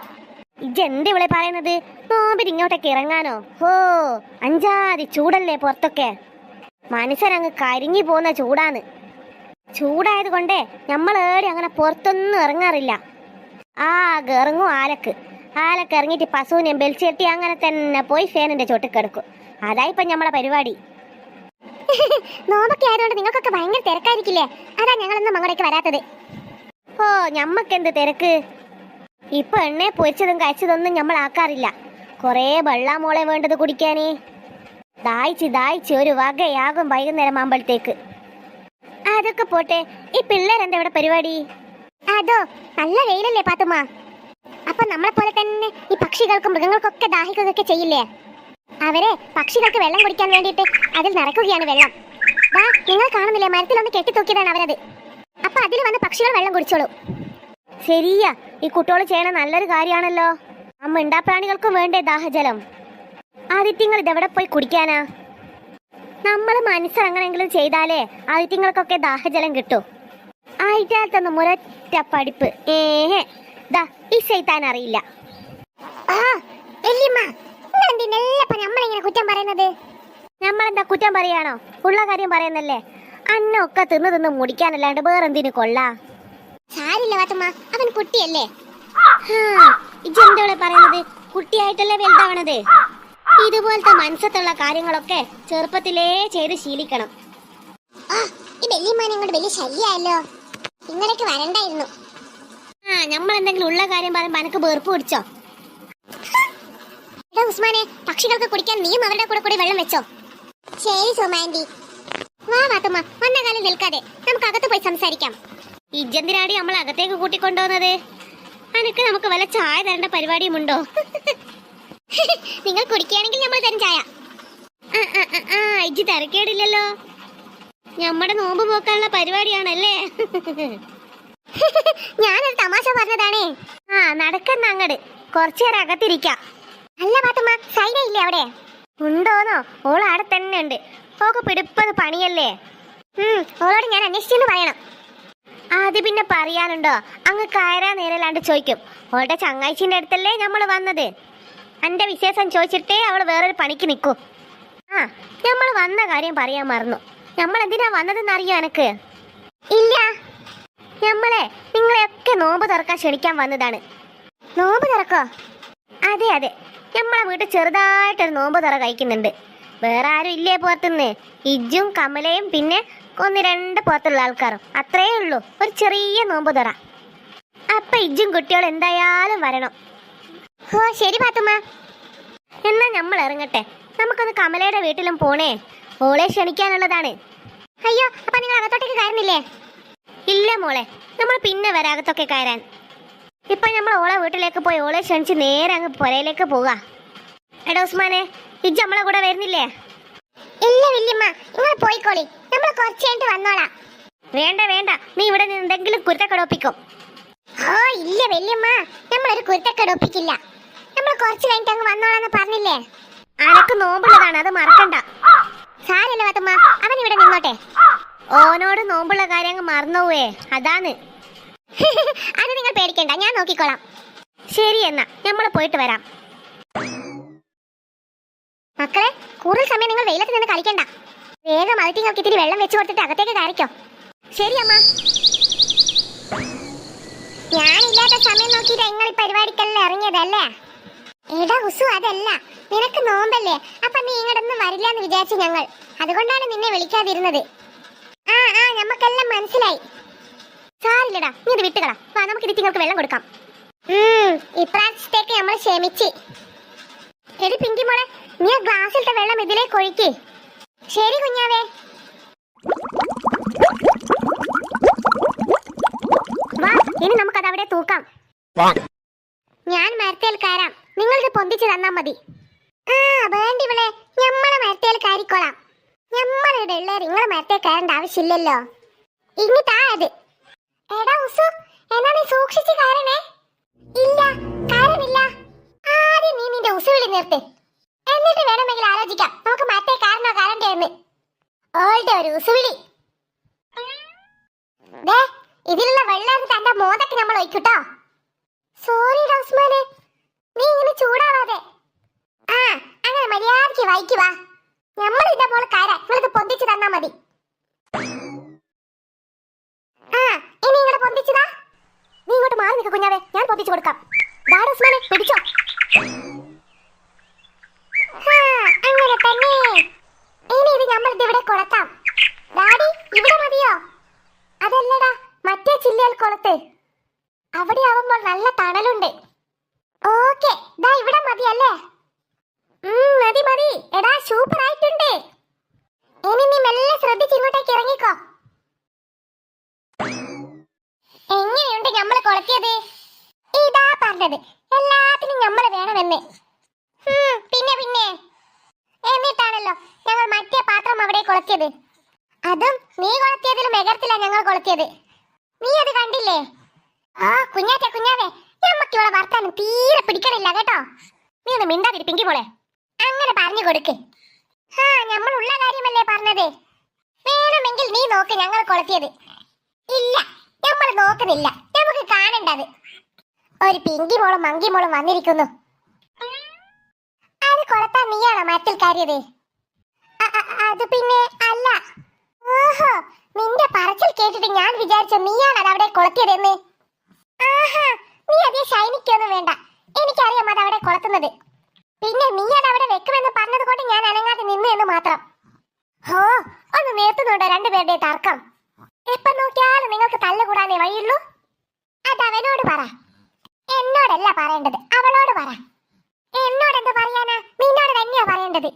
ഇജെന്ത് ഇവളെ പറയുന്നത്? നോമ്പിന് ഇങ്ങോട്ടേക്ക് ഇറങ്ങാനോ? ഹോ, അഞ്ചാതി ചൂടല്ലേ പുറത്തൊക്കെ. മനുഷ്യരങ്ങ് കരിഞ്ഞു പോകുന്ന ചൂടാണ്. ചൂടായത് കൊണ്ടേ നമ്മളേടി അങ്ങനെ പുറത്തൊന്നും ഇറങ്ങാറില്ല. ഇറങ്ങും ആലക്ക് ഇറങ്ങിയിട്ട് പശുവിനെയും ബെൽച്ചെട്ടി അങ്ങനെ തന്നെ പോയി ഫാനിന്റെ ചോട്ടിൽ കിടക്കും. അതായിപ്പൊ നമ്മളെ പരിപാടി. നോമ്പൊക്കെ ആയതുകൊണ്ട് നിങ്ങൾക്കൊക്കെ ഭയങ്കര തിരക്കായിരിക്കില്ലേ? അതാ ഞങ്ങളൊന്നും അങ്ങോട്ടേക്ക് വരാത്തത്. ഓ, ഞമ്മക്കെന്ത് തിരക്ക്? ഇപ്പൊ എണ്ണയെ പൊരിച്ചതും കഴിച്ചതൊന്നും നമ്മൾ ആക്കാറില്ല. കൊറേ വെള്ളം മോളെ വേണ്ടത് കുടിക്കാനേ. ദാഹിച്ച് ഒരു വകയാകും വൈകുന്നേരം ആകുമ്പോഴത്തേക്ക്. അതൊക്കെ പോട്ടെ, ഈ പിള്ളേരെന്താ ഇവിടെ പരിപാടി? അതോ, നല്ല വെയിലല്ലേ പാത്തുമ്മ. അപ്പൊ നമ്മളെ പോലെ തന്നെ ഈ പക്ഷികൾക്കും മൃഗങ്ങൾക്കൊക്കെ ദാഹിക്കുകയൊക്കെ ചെയ്യില്ലേ? അവരെ പക്ഷികൾക്ക് വെള്ളം കുടിക്കാൻ വേണ്ടിയിട്ട് അതിൽ നിറയ്ക്കുകയാണ് വെള്ളം. നിങ്ങൾ കാണുന്നില്ലേ, മരത്തിലൊന്ന് കെട്ടിത്തൂക്കിയതാണ് അവരത്. അപ്പൊ അതിൽ വന്ന് പക്ഷികൾ വെള്ളം കുടിച്ചോളൂ. ശരിയാ, ഈ കുട്ടികൾ ചെയ്യണ നല്ലൊരു കാര്യമാണല്ലോ. മിണ്ടാപ്രാണികൾക്കും വേണ്ടേ ദാഹജലം? ആദിത്യങ്ങൾ ഇതെവിടെ പോയി കുടിക്കാനാ? നമ്മൾ മനുഷ്യർ അങ്ങനെങ്കിലും ചെയ്താലേ ആദിത്യങ്ങൾക്കൊക്കെ ദാഹജലം കിട്ടും. ആയിട്ടാത്തൊന്നും മുരറ്റ പഠിപ്പ്. ഈ ചെയ്താൻ അറിയില്ല. നമ്മളിങ്ങനെ കുറ്റം പറയുന്നത്? നമ്മളെന്താ കുറ്റം പറയാണോ? ഉള്ള കാര്യം പറയുന്നല്ലേ. അന്നൊക്കെ തിന്ന് മുടിക്കാനല്ലാണ്ട് വേറെന്തിനു കൊള്ളാ? സാരില്ല പാത്തുമ്മ, അവൻ കുട്ടിയല്ലേ. ഇജെന്തോളെ പറയുന്നത്? കുട്ടിയായിട്ടല്ലേ വലുതാവണത്. ഇതുപോലത്തെ മനസ്സത്തുള്ള കാര്യങ്ങളൊക്കെ ചെറുപ്പത്തിലേ ചെയ്ത് ശീലിക്കണം. ഈ ബെല്ലിമാനെ കൊണ്ട് വലിയ ശല്യായല്ലോ. ഇങ്ങനെയൊക്കെ വരണ്ടായിരുന്നു. നമ്മൾ എന്തെങ്കിലും ഉള്ള കാര്യം പറയുമ്പോ എനക്ക് വെറുപ്പ് പിടിച്ചോ? ഉസ്മാനെ, പക്ഷികൾക്ക് കുടിക്കാൻ നീയും അവരുടെ കൂടെ വെള്ളം വെച്ചോ? ശരി സോമാൻറ്റി. വാ പാത്തുമ്മ, വന്ന കാലം നിൽക്കാതെ നമുക്ക് അകത്ത് പോയി സംസാരിക്കാം. ഇജെന്തിനാടി നമ്മൾ അകത്തേക്ക് കൂട്ടിക്കൊണ്ടുവന്നത്? അനക്ക് നമുക്ക് വല്ല ചായ തരേണ്ട പരിപാടിയുമുണ്ടോ? നിങ്ങൾ കുടിക്കുകയാണെങ്കിൽ നമ്മൾ തരും ചായ. ഇജ്ജ് തിരക്കേടില്ലല്ലോ. നമ്മുടെ നോമ്പ് പോക്കാനുള്ള പരിപാടിയാണല്ലേ? ഞാനൊരു തമാശ പറഞ്ഞതാണേ. ആ നടക്കുന്ന അങ്ങട് കുറച്ചു നേരം അകത്തിരിക്കാം. അല്ല പാത്തുമ്മ, സൈന ഇല്ലേ അവിടെ? ഉണ്ടോന്നോ? ഓൾ അവിടെ തന്നെ ഉണ്ട്. ഓക്ക് പിടിപ്പത് പണിയല്ലേ. ഓളോട് ഞാൻ അന്വേഷിച്ചെന്ന് പറയണം. അത് പിന്നെ പറയാനുണ്ടോ? അങ്ങ് കയറാൻ നേരല്ലാണ്ട് ചോദിക്കും. ഓളുടെ ചങ്ങാഴ്ചിന്റെ അടുത്തല്ലേ നമ്മൾ വന്നത്. എന്റെ വിശേഷം ചോദിച്ചിട്ടേ അവള് വേറൊരു പണിക്ക് നിൽക്കൂ. ആ നമ്മൾ വന്ന കാര്യം പറയാൻ മറന്നു. നമ്മൾ എന്തിനാ വന്നതെന്ന് അറിയോ എനക്ക്? ഇല്ല. നമ്മളെ നിങ്ങളെയൊക്കെ നോമ്പ് തുറക്കാൻ ക്ഷണിക്കാൻ വന്നതാണ്. നോമ്പ് തുറക്കോ? അതെ അതെ, നമ്മളെ വീട്ടിൽ ചെറുതായിട്ടൊരു നോമ്പ് തുറ കഴിക്കുന്നുണ്ട്. വേറെ ആരും ഇല്ലേ പുറത്തുനിന്ന്? ഇജ്ജും കമലയും പിന്നെ 1-2 പുറത്തുള്ള ആൾക്കാരും, അത്രേ ഉള്ളൂ. ഒരു ചെറിയ നോമ്പ് തുറ. അപ്പൊ ഇജ്ജും കുട്ടികളും എന്തായാലും വരണം. ഓ ശരി പാത്തുമ്മ. എന്നാ നമ്മൾ ഇറങ്ങട്ടെ. നമുക്കൊന്ന് കമലയുടെ വീട്ടിലും പോണേ. ഓളെ ക്ഷണിക്കാനുള്ളതാണ്. അയ്യോ, അപ്പൊ നിങ്ങൾ അകത്തോട്ടേക്ക് കയറുന്നില്ലേ? ഇല്ല മോളെ, നമ്മൾ പിന്നെ വരാം അകത്തൊക്കെ കയറാൻ. ഇപ്പൊ നമ്മൾ ഓളെ വീട്ടിലേക്ക് പോയി ഓളെ ക്ഷണിച്ച് നേരെ അങ്ങ് പുരയിലേക്ക് പോകാ. എടാ ഉസ്മാനെ, ഇജ്ജ് നമ്മളെ കൂടെ വരുന്നില്ലേ? ഇല്ല വല്യമ്മ, നിങ്ങൾ പോയിക്കോളി. നമ്മൾ കുറച്ച് കഴിഞ്ഞിട്ട് വന്നോളാം. വേണ്ട വേണ്ട, നീ ഇവിടെ നിന്ന് എന്തെങ്കിലും കുരുത്തക്കടൊപ്പിക്കും. ഓ ഇല്ല വല്യമ്മ, നമ്മളൊരു കുരുത്തക്കടൊപ്പിക്കില്ല. നമ്മൾ കുറച്ച് കഴിഞ്ഞിട്ട് അങ്ങ് വന്നോളാന്ന് പറഞ്ഞില്ലേ? അനക്ക് നോമ്പുള്ളതാണ്, അത് മറക്കണ്ട. സാരല്ല പാത്തുമ്മ, അവൻ ഇവിടെ നിന്നോട്ടെ. ഓനോട് നോമ്പുള്ള കാര്യം അങ്ങ് മറന്നുപോവേ, അതാണ്. അത് നിങ്ങൾ പേടിക്കണ്ട, ഞാൻ നോക്കിക്കോളാം. ശരി എന്നാ, നമ്മൾ പോയിട്ട് വരാം. മക്കളെ, കൂടുതൽ സമയം നിങ്ങൾ വെയിലത്ത് നിന്ന് കളിക്കണ്ട. വേഗം അകത്തേക്ക് ഇത്തിരി വെള്ളം വെച്ച് കൊടുത്തിട്ട് അകത്തേക്ക് കയറിക്കോ. ശരി അമ്മ. ഞാനില്ലാത്ത സമയം നോക്കിയിട്ട് നിങ്ങൾ ഈ പരിപാടിക്കെല്ലാം ഇറങ്ങിയതല്ലേ? എടാ ഉസു, അതല്ല, നിനക്ക് നോമ്പല്ലേ, അപ്പൊ നീ ഇങ്ങോട്ടൊന്നും വരില്ലാന്ന് വിചാരിച്ചു ഞങ്ങൾ. അതുകൊണ്ടാണ് നിന്നെ വിളിക്കാതിരുന്നത്. ആ നമുക്കെല്ലാം മനസ്സിലായി. സാരില്ലടാ, നീ ഇത് വിട്ടുകളാ. വാ, നമുക്ക് ഇതിങ്ങൾക്ക് വെള്ളം കൊടുക്കാം. ഇപ്രാവശ്യത്തേക്ക് നമ്മൾ ക്ഷമിച്ച്. എടി പിങ്കി മോളെ, നീ ആ ഗ്ലാസ്സിലത്തെ വെള്ളം ഇതിലേക്ക് ഒഴിക്ക്. ശരി കുഞ്ഞാവേ. വാ, ഇനി നമുക്കത് അവിടെ തൂക്കാം. ഞാൻ മരത്തേൽ കയറാം, നിങ്ങൾക്ക് പൊന്തിച്ച് തന്നാ മതി. വേണ്ടി ഇവിടെ ഞമ്മളെ മരത്തേൽ കയറിക്കോളാം. ഞമ്മളിവിടെ ഉള്ളവർ നിങ്ങളെ മരത്തേ കയറേണ്ട ആവശ്യമില്ലല്ലോ. ഇനി താഴത്. എടാ ഉസു, എന്നാ നീ സൂക്ഷിച്ച് കയറണേ. ഇല്ല, കയറുന്നില്ല. ആദ്യം നീ നിന്റെ ഉസുവിളി നിർത്ത്. എന്നിട്ട് വേണമെങ്കിൽ ആലോചിക്കാം നമുക്ക് മരത്തേ കയറണോ കയറണ്ടേന്ന്. ഓളുടെ ഒരു ഉസുവിളി. ഇതിലുള്ള വെള്ളം തന്റെ മോതക്ക് നമ്മൾ ഒഴിക്കൂട്ടോ. സോറി ഉസ്മാനെ, നീ ഇങ്ങനെ ചൂടാവാതെ. അങ്ങനെ മര്യാദയ്ക്ക് വായിക്കുവാ. നമ്മൾ ഇതേ പോലെ കയറാൻ നിങ്ങൾക്ക് പൊന്തിച്ചു തന്നാ മതി. ഇനി ഇങ്ങോട്ട് പൊന്തിച്ചതാ. നീ ഇങ്ങോട്ട് മാറി നിൽക്ക് കുഞ്ഞാവേ, ഞാൻ പൊന്തിച്ചു കൊടുക്കാം. ഉസ്മാനെ പിടിച്ചോ. അങ്ങനെ തന്നെ. ഇനി ഇത് നമ്മൾ ഇവിടെ കൊളത്താം. ഡാഡി, ഇവിടെ മതിയോ? അതല്ലടാ, മറ്റേ ചില്ലയിൽ കൊളത്ത്. അവിടെ ആവുമ്പോൾ നല്ല തണലുണ്ട്. ഓക്കെ, ദാ ഇവിടെ മതിയല്ലേ? മതി മതി. എടാ സൂപ്പർ ആയിട്ടുണ്ട്. ഇനി നീ മെല്ലെ ശ്രദ്ധിച്ച് ഇങ്ങോട്ടേക്ക് ഇറങ്ങിക്കോ. എങ്ങനെയുണ്ട് നമ്മൾ കൊളത്തിയത്? ഇതാ പറഞ്ഞത്, എല്ലാത്തിനും നമ്മൾ വേണമെന്ന്. പിന്നെ പിന്നെ എന്നിട്ടാണല്ലോ ഞങ്ങൾ മറ്റേ പാത്രം അവിടെ കൊളത്തിയത്. അതും നീ കൊളത്തിയതിലും എകരത്തിലാണ് ഞങ്ങൾ കൊളത്തിയത്. നീ അത് കണ്ടില്ലേ? കുഞ്ഞാവേ, നമ്മക്കിവിടെ വർത്താനം തീരെ പിടിക്കണില്ല കേട്ടോ. നീ ഒന്ന് മിണ്ടാതിരി പിങ്കി മോളെ. അങ്ങനെ പറഞ്ഞു കൊടുക്ക്. നമ്മൾ ഉള്ള കാര്യമല്ലേ പറഞ്ഞത്. വേണമെങ്കിൽ നീ നോക്ക് ഞങ്ങൾ കൊളത്തിയത്. ഇല്ല, നമ്മൾ നോക്കുന്നില്ല. നമുക്ക് കാണണ്ടത്. ഒരു പിങ്കി മോളും മങ്കി മോളും വന്നിരിക്കുന്നു. അത് കൊളത്താൻ നീയാണോ മരത്തിൽ കയറിയത്? അത് പിന്നെ അല്ല. ഓഹോ, നിന്റെ പറച്ചിൽ കേട്ടിട്ട് ഞാൻ വിചാരിച്ചു നീയാണ് അത് അവിടെ കൊളത്തിയതെന്ന്. നീ അതേ ഷൈനിക്കൊന്നും വേണ്ട, എനിക്കറിയാം അത് അവിടെ കൊളത്തുന്നത്. പിന്നെ നീ അത് അവിടെ വെക്കുമെന്ന് പറഞ്ഞത് കൊണ്ട് ഞാൻ അനങ്ങാതെ നിന്നു എന്ന് മാത്രം. ഒന്ന് നിർത്തുന്നുണ്ടോ രണ്ടുപേരുടെ തർക്കം? എപ്പം നോക്കിയാലും നിങ്ങൾക്ക് തല്ലുകൂടാനേ വഴിയുള്ളൂ. അത് അവനോട് പറ. എന്നോടല്ല പറയേണ്ടത്, അവളോട് പറ. എന്നോടെന്ത് പറയാനാ? നിന്നോട് തന്നെയാ പറയേണ്ടത്.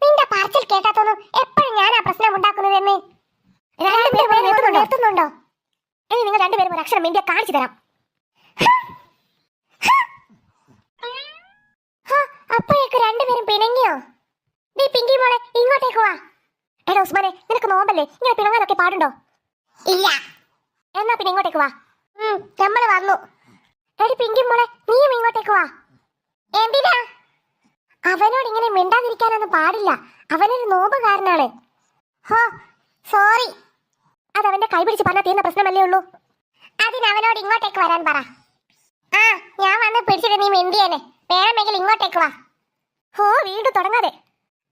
നിന്റെ പറച്ചിൽ കേട്ടാത്തൊന്നും എപ്പോഴും ഞാനാ പ്രശ്നം ഉണ്ടാക്കുന്നതെന്ന്. നിർത്തുന്നുണ്ടോ? ഇനി നിങ്ങൾ രണ്ടുപേരും ഒരു അക്ഷരം ഇന്ത്യ കാണിച്ചു തരാം. അപ്പോഴേക്ക് രണ്ടുപേരും പിണങ്ങിയോ? നീ പിങ്കി മോളെ ഇങ്ങോട്ടേക്ക് വാ. എടാ ഉസ്മാനെ, നിനക്ക് നോമ്പല്ലേ? ഇങ്ങനെ പിണങ്ങാനൊക്കെ പാടുണ്ടോ? ഇല്ല. എന്നാ പിന്നെ ഇങ്ങോട്ടേക്ക് വാ. നമ്മള് വന്നു. എടി പിങ്കി മോളെ, നീയും ഇങ്ങോട്ടേക്ക് വാ. എന്തിനാ? അവനോട് ഇങ്ങനെ മിണ്ടാതിരിക്കാനൊന്നും പാടില്ല. അവനൊരു നോമ്പുകാരനാണ്. ഹോ സോറി. അത് അവന്റെ കൈ പിടിച്ച് പറഞ്ഞാൽ തീർന്ന പ്രശ്നമല്ലേ ഉള്ളൂ. അതിന് അവനോട് ഇങ്ങോട്ടേക്ക് വരാൻ പറ. ആ, ഞാൻ വന്ന് പിടിച്ചിട്ട് നീ മിണ്ടിയേനെ. വേണമെങ്കിൽ ഇങ്ങോട്ടേക്ക് വാ. ഹോ, വീണ്ടും തുടങ്ങാതെ.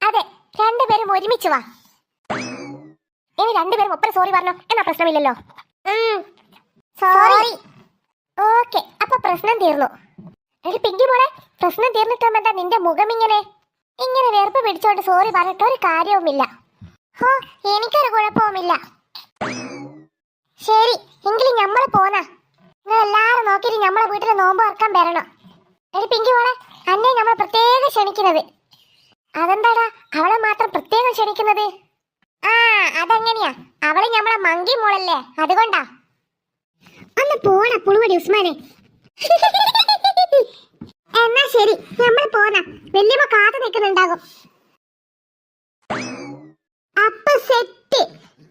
അതെ, രണ്ടുപേരും ഒരുമിച്ച് വാ. ഇനി രണ്ടുപേരും ഒപ്പര സോറി പറഞ്ഞോ, എന്നാ പ്രശ്നമില്ലല്ലോ. സോറി. ഓക്കെ, അപ്പൊ പ്രശ്നം തീർന്നു. എടി പിങ്കി മോളെ, പ്രശ്നം തീർന്നിട്ടാ നിന്റെ മുഖം ഇങ്ങനെ ഇങ്ങനെ വെറുപ്പ് പിടിച്ചോണ്ട് സോറി പറഞ്ഞിട്ട് ഒരു കാര്യവുമില്ല. ഹോ, എനിക്കൊരു കുഴപ്പവുമില്ല. ശരി, എങ്കിലും ഞമ്മള് പോന്നാ. നിങ്ങൾ എല്ലാരും നോക്കിയിട്ട് നമ്മളെ വീട്ടിൽ നോമ്പ് തുറക്കാൻ വരണം. എടി പിങ്കി മോളെ, അന്നെ നമ്മൾ പ്രത്യേകം ക്ഷണിക്കുന്നത്. അതെന്താടാ അവളെ മാത്രം പ്രത്യേകം ക്ഷണിക്കുന്നത്? ആ, അതെങ്ങനെയാ? അവള് നമ്മളെ മങ്കി മോളല്ലേ, അതുകൊണ്ടാ. ഒന്ന് പോണ പുളുവടി ഉസ്മാനെ. എന്നാ ശരി, നമ്മൾ പോന്ന. വല്യമ്മ കാത്തു നിൽക്കുന്നുണ്ടാകും. അപ്പൊ സെറ്റ്.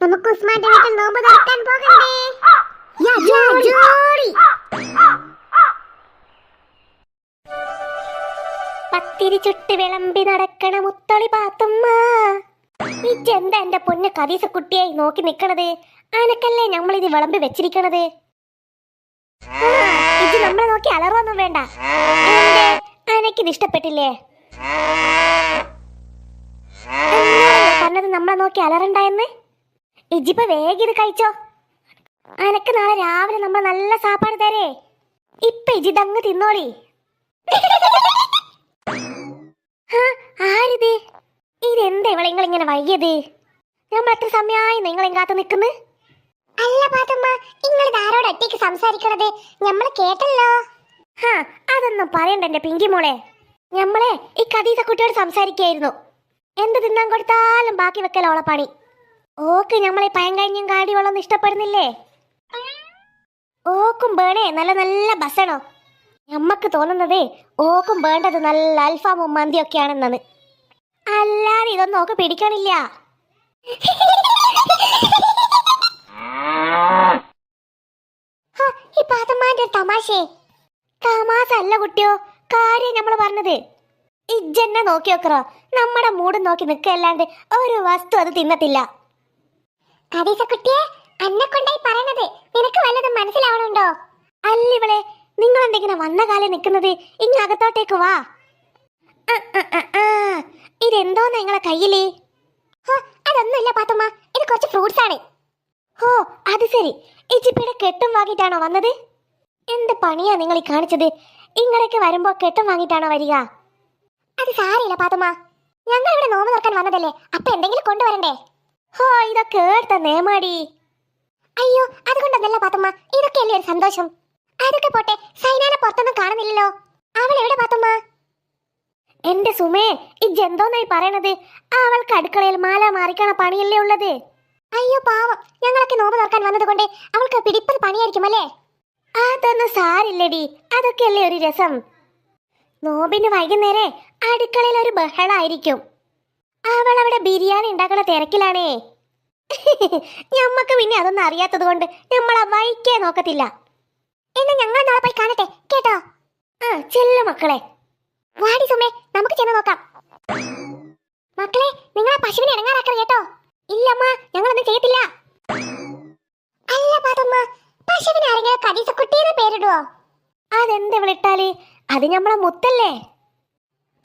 നമുക്ക് ഉസ്മാന്റെ വീട്ടിൽ നോമ്പ് തുറക്കാൻ പോകണ്ടേ? ജോടി. പത്തിരി ചുട്ട് വിളമ്പി നടക്കണ മുത്തളി പാത്തുമ്മ. ഇജെന്താ എന്റെ പൊന്ന് കദീസ കുട്ടിയായി നോക്കി നിക്കണത്? അനക്കല്ലേ നമ്മളിത് വിളമ്പി വെച്ചിരിക്കണത്. ഇത് നമ്മളെ നോക്കി അലറൊന്നും വേണ്ട. അനക്കിത് ഇഷ്ടപ്പെട്ടില്ലേ? പറഞ്ഞത് നമ്മളെ നോക്കി അലറണ്ടായെന്ന്. ഇജിപ്പോ വേഗം ഇത് കഴിച്ചോ. അനക്ക് നാളെ രാവിലെ നമ്മൾ നല്ല സാപ്പാട് തരേ. ഇപ്പൊ ഇജിതങ്ങ് തിന്നോളി. ആരിത്? ഇതെന്താ ഇവളെ ഇങ്ങനെ വൈകിയത്? നമ്മൾ എത്ര സമയമായി നിങ്ങളെ കാത്തു നിൽക്കുന്നു? അല്ല പാത്തമ്മ, നിങ്ങൾ ആരോട് ഒറ്റയ്ക്ക് സംസാരിക്കണത് നമ്മൾ കേട്ടല്ലോ. അതൊന്നും പറയണ്ട എന്റെ പിങ്കി മോളെ. ഞമ്മളെ ഈ കദീസ കുട്ടിയോട് സംസാരിക്കായിരുന്നു. എന്ത് തിന്നാൻ കൊടുത്താലും ബാക്കി വെക്കലോളെ പണി. ഓക്ക് നമ്മളെ പയങ്കഞ്ഞും കാടി വെള്ളം ഇഷ്ടപ്പെടുന്നില്ലേ? ഓക്കും വേണേ നല്ല നല്ല ഭക്ഷണോ. ഞമ്മക്ക് തോന്നുന്നത് ഓക്കും വേണ്ടത് നല്ല അൽഫാമും മന്തിയൊക്കെയാണെന്നാണ്. അല്ലാതെ ഇതൊന്നും ഓക്ക് പിടിക്കണില്ല. ഈ പാത്തമ്മാന്റെ തമാശേ. തമാശ അല്ല കുട്ടിയോ, കാര്യം നമ്മൾ പറഞ്ഞത്. ഇജ്ജെന്നെ നോക്കി നോക്കറോ, നമ്മുടെ മൂട് നോക്കി നിൽക്കല്ലാണ്ട് ഒരു വസ്തു അത് തിന്നത്തില്ല. അന്നെ കൊണ്ടായി പറയണത് നിനക്ക് വല്ലതും മനസ്സിലാവണുണ്ടോ? അല്ലിവളെ, നിങ്ങൾ എന്തെങ്കിലും വന്ന കാലം നിൽക്കുന്നത്? ഇങ്ങകത്തോട്ടേക്ക് വാ. ഇതെന്തോന്നാ നിങ്ങളെ കയ്യില്? അതൊന്നുമില്ല പാത്തമ്മ, ഇത് കുറച്ച് ഫ്രൂട്ട്സ് ആണ്. ഓ അത് ശരി. ഇജിപ്പിയുടെ കെട്ടും വാങ്ങിയിട്ടാണോ വന്നത്? എന്ത് പണിയാ നിങ്ങൾ ഈ കാണിച്ചത്? ഇങ്ങളൊക്കെ വരുമ്പോ കെട്ടും വാങ്ങിയിട്ടാണോ വരിക? അത് സാരില്ല പാത്തമ്മ, ഞങ്ങൾ ഇവിടെ നോമ്പ് തുറക്കാൻ വന്നതല്ലേ, അപ്പൊ എന്തെങ്കിലും കൊണ്ടുവരണ്ടേ? ഹോ, ഇതൊക്കെ എടുത്ത നേമാടി. അയ്യോ, അതുകൊണ്ടൊന്നല്ല പാത്തമ്മ, ഇതൊക്കെയല്ലേ ഒരു സന്തോഷം. അതൊക്കെ പോട്ടെ, സൈനാനെ പുറത്തൊന്നും കാണുന്നില്ലല്ലോ. അവൾ എവിടെ പാത്തമ്മ? എന്റെ സുമേ, ഇജെന്തോന്നായി പറയണത്? അവൾക്ക് അടുക്കളയിൽ മാല മാറിക്കണ പണിയല്ലേ ഉള്ളത്. അയ്യോ പാവം, ഞങ്ങളൊക്കെ നോമ്പ് തുറക്കാൻ വന്നത് കൊണ്ട് അവൾക്ക് പിടിപ്പത് പണിയായിരിക്കും അല്ലേ? അതൊന്നും സാരില്ലടി, അതൊക്കെയല്ലേ ഒരു രസം. നോമ്പിന് വൈകുന്നേരം അടുക്കളയിൽ ഒരു ബഹളായിരിക്കും. അവൾ അവിടെ ബിരിയാണി ഉണ്ടാക്കണ തിരക്കിലാണേ. ഞമ്മക്ക് പിന്നെ അതൊന്നും അറിയാത്തത് കൊണ്ട് നമ്മളെ വൈക്കേ നോക്കത്തില്ല. എന്നാ ഞങ്ങൾ നാളെ പോയി കാണട്ടെ കേട്ടോ? ചെല്ലു മക്കളെ. വാടി സുമേ, നമുക്ക് ചെന്ന് നോക്കാം. മക്കളെ, നിങ്ങളെ പശുവിനെ ഇറങ്ങാറാക്കണം കേട്ടോ. ഇല്ലമ്മ, ഞങ്ങളൊന്നും ചെയ്യത്തില്ല. അല്ല പാത്തമ്മ, പശുവിനെ ആരെങ്കിലും കദീസ കുട്ടിയെന്ന് പേരിടുവോ? അതെന്ത് വിളിട്ടാല്? അത് നമ്മളെ മുത്തല്ലേ.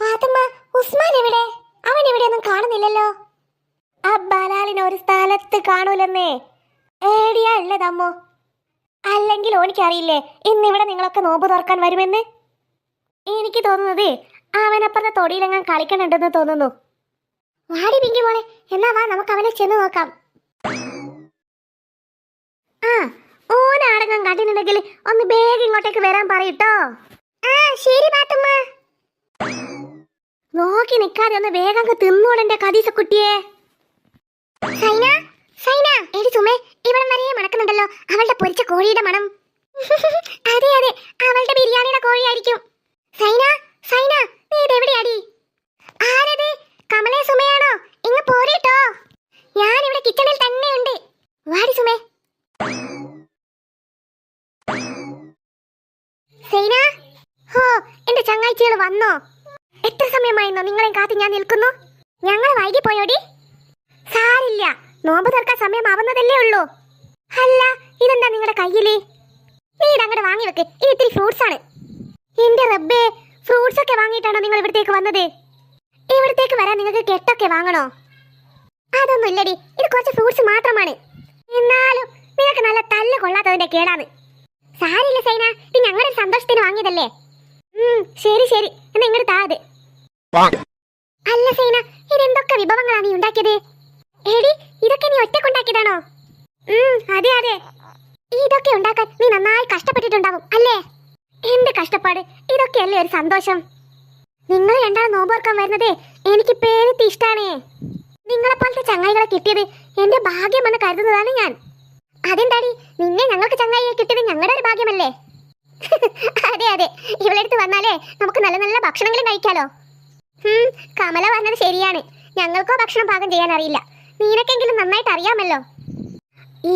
പാത്തമ്മ, ഉസ്മാൻ എവിടെ? അവൻ എവിടെയൊന്നും കാണുന്നില്ലല്ലോ. ആ ബലാലിനെ ഒരു സ്ഥലത്ത് കാണൂലെന്നേ. ഏടിയാ ഉള്ളതമ്മോ? അല്ലെങ്കിൽ ഓനിക്കറിയില്ലേ ഇന്നിവിടെ നിങ്ങളൊക്കെ നോമ്പ് തുറക്കാൻ വരുമെന്ന്? എനിക്ക് തോന്നുന്നത് അവനപ്പുറത്തെ തൊടിയിലെങ്ങാൻ കളിക്കണുണ്ടെന്ന് തോന്നുന്നു. വാടി പിങ്കി മോളെ, എന്നാ വാ നമുക്ക് അവനെ ചെന്ന് നോക്കാം. ഓനാടങ്ങാൻ കണ്ടിട്ടുണ്ടെങ്കിൽ ഒന്ന് വേഗം ഇങ്ങോട്ടേക്ക് വരാൻ പറയട്ടോ. ശരി പാത്തമ്മ. നോക്കി നിൽക്കാതെ ഒന്ന് വേഗം തിന്നോടെന്റെ കദീസ കുട്ടിയെ. സൈന, സൈന, എടി സുമേ, ഇവിടെ വരെയും മണക്കുന്നുണ്ടല്ലോ അവളുടെ പൊരിച്ച കോഴിയുടെ മണം. അതെ അതെ, അവളുടെ ബിരിയാണിയുടെ കോഴിയായിരിക്കും. സൈന, സൈന, നീ ഇതെവിടെയാടി? ആരത്? കമലേ സുമയാണോ? ഇങ്ങ് പോരേട്ടോ. വന്നോ? എത്ര സമയമായിരുന്നോ നിങ്ങളെ കാത്ത് ഞാൻ നിൽക്കുന്നു? ഞങ്ങൾ വൈകി പോയോടി. സാരില്ല, നോമ്പ് തുറക്കാൻ സമയമാവുന്നതല്ലേ ഉള്ളൂ. അല്ല, ഇതെന്താ നിങ്ങളുടെ കയ്യില്? നീ ഇതങ്ങോട്ട് വാങ്ങി വെക്ക്. ഇത് ഇത്തിരി ഫ്രൂട്ട്സ് ആണ്. എന്റെ റബ്ബേ, ഫ്രൂട്ട്സ് ഒക്കെ വാങ്ങിയിട്ടാണോ നിങ്ങൾ ഇവിടത്തേക്ക് വന്നത്? ഇവിടത്തേക്ക് വരാൻ നിങ്ങൾക്ക് കെട്ടൊക്കെ വാങ്ങണോ? അതൊന്നും ഇല്ലടി, ഇത് കുറച്ച് ഫ്രൂട്ട്സ് മാത്രമാണ്. എന്നാലും നിനക്ക് നല്ല തല്ല് കൊള്ളാത്തതിന്റെ കേടാണ്. സാരില്ല സൈന, ഇത് ഞങ്ങളുടെ സന്തോഷത്തിന് വാങ്ങിയതല്ലേ. ശരി ശരി, എന്നാ ഇങ്ങോട്ട് താ അത്. അല്ല സൈന, ഇതെന്തൊക്കെ വിഭവങ്ങളാണ് നീ ഉണ്ടാക്കിയത്? എടി, ഇതൊക്കെ നീ ഒറ്റക്കുണ്ടാക്കിയതാണോ? അതെ അതെ. ഇതൊക്കെ ഉണ്ടാക്കാൻ നീ നന്നായി കഷ്ടപ്പെട്ടിട്ടുണ്ടാവും അല്ലേ? എന്ത് കഷ്ടപ്പാട്, ഇതൊക്കെയല്ലേ ഒരു സന്തോഷം. നിങ്ങൾ രണ്ടാളും നോമ്പോർക്കാൻ വരുന്നതേ എനിക്ക് പേരിട്ട് ഇഷ്ടാണേ. നിങ്ങളെപ്പോലത്തെ ചങ്ങായികളെ കിട്ടിയത് എന്റെ ഭാഗ്യമെന്ന് കരുതുന്നതാണ് ഞാൻ. അതെന്താടി, നിന്നെ ഞങ്ങൾക്ക് ചങ്ങായിയെ കിട്ടിയത് ഞങ്ങളുടെ ഒരു ഭാഗ്യമല്ലേ? അതെ അതെ, ഇവിടെ അടുത്ത് വന്നാലേ നമുക്ക് നല്ല നല്ല ഭക്ഷണങ്ങളും കഴിക്കാലോ. കമല പറഞ്ഞത് ശരിയാണ്, ഞങ്ങൾക്കോ ഭക്ഷണം പാകം ചെയ്യാൻ അറിയില്ല. നിനക്കെങ്കിലും നന്നായിട്ട് അറിയാമല്ലോ.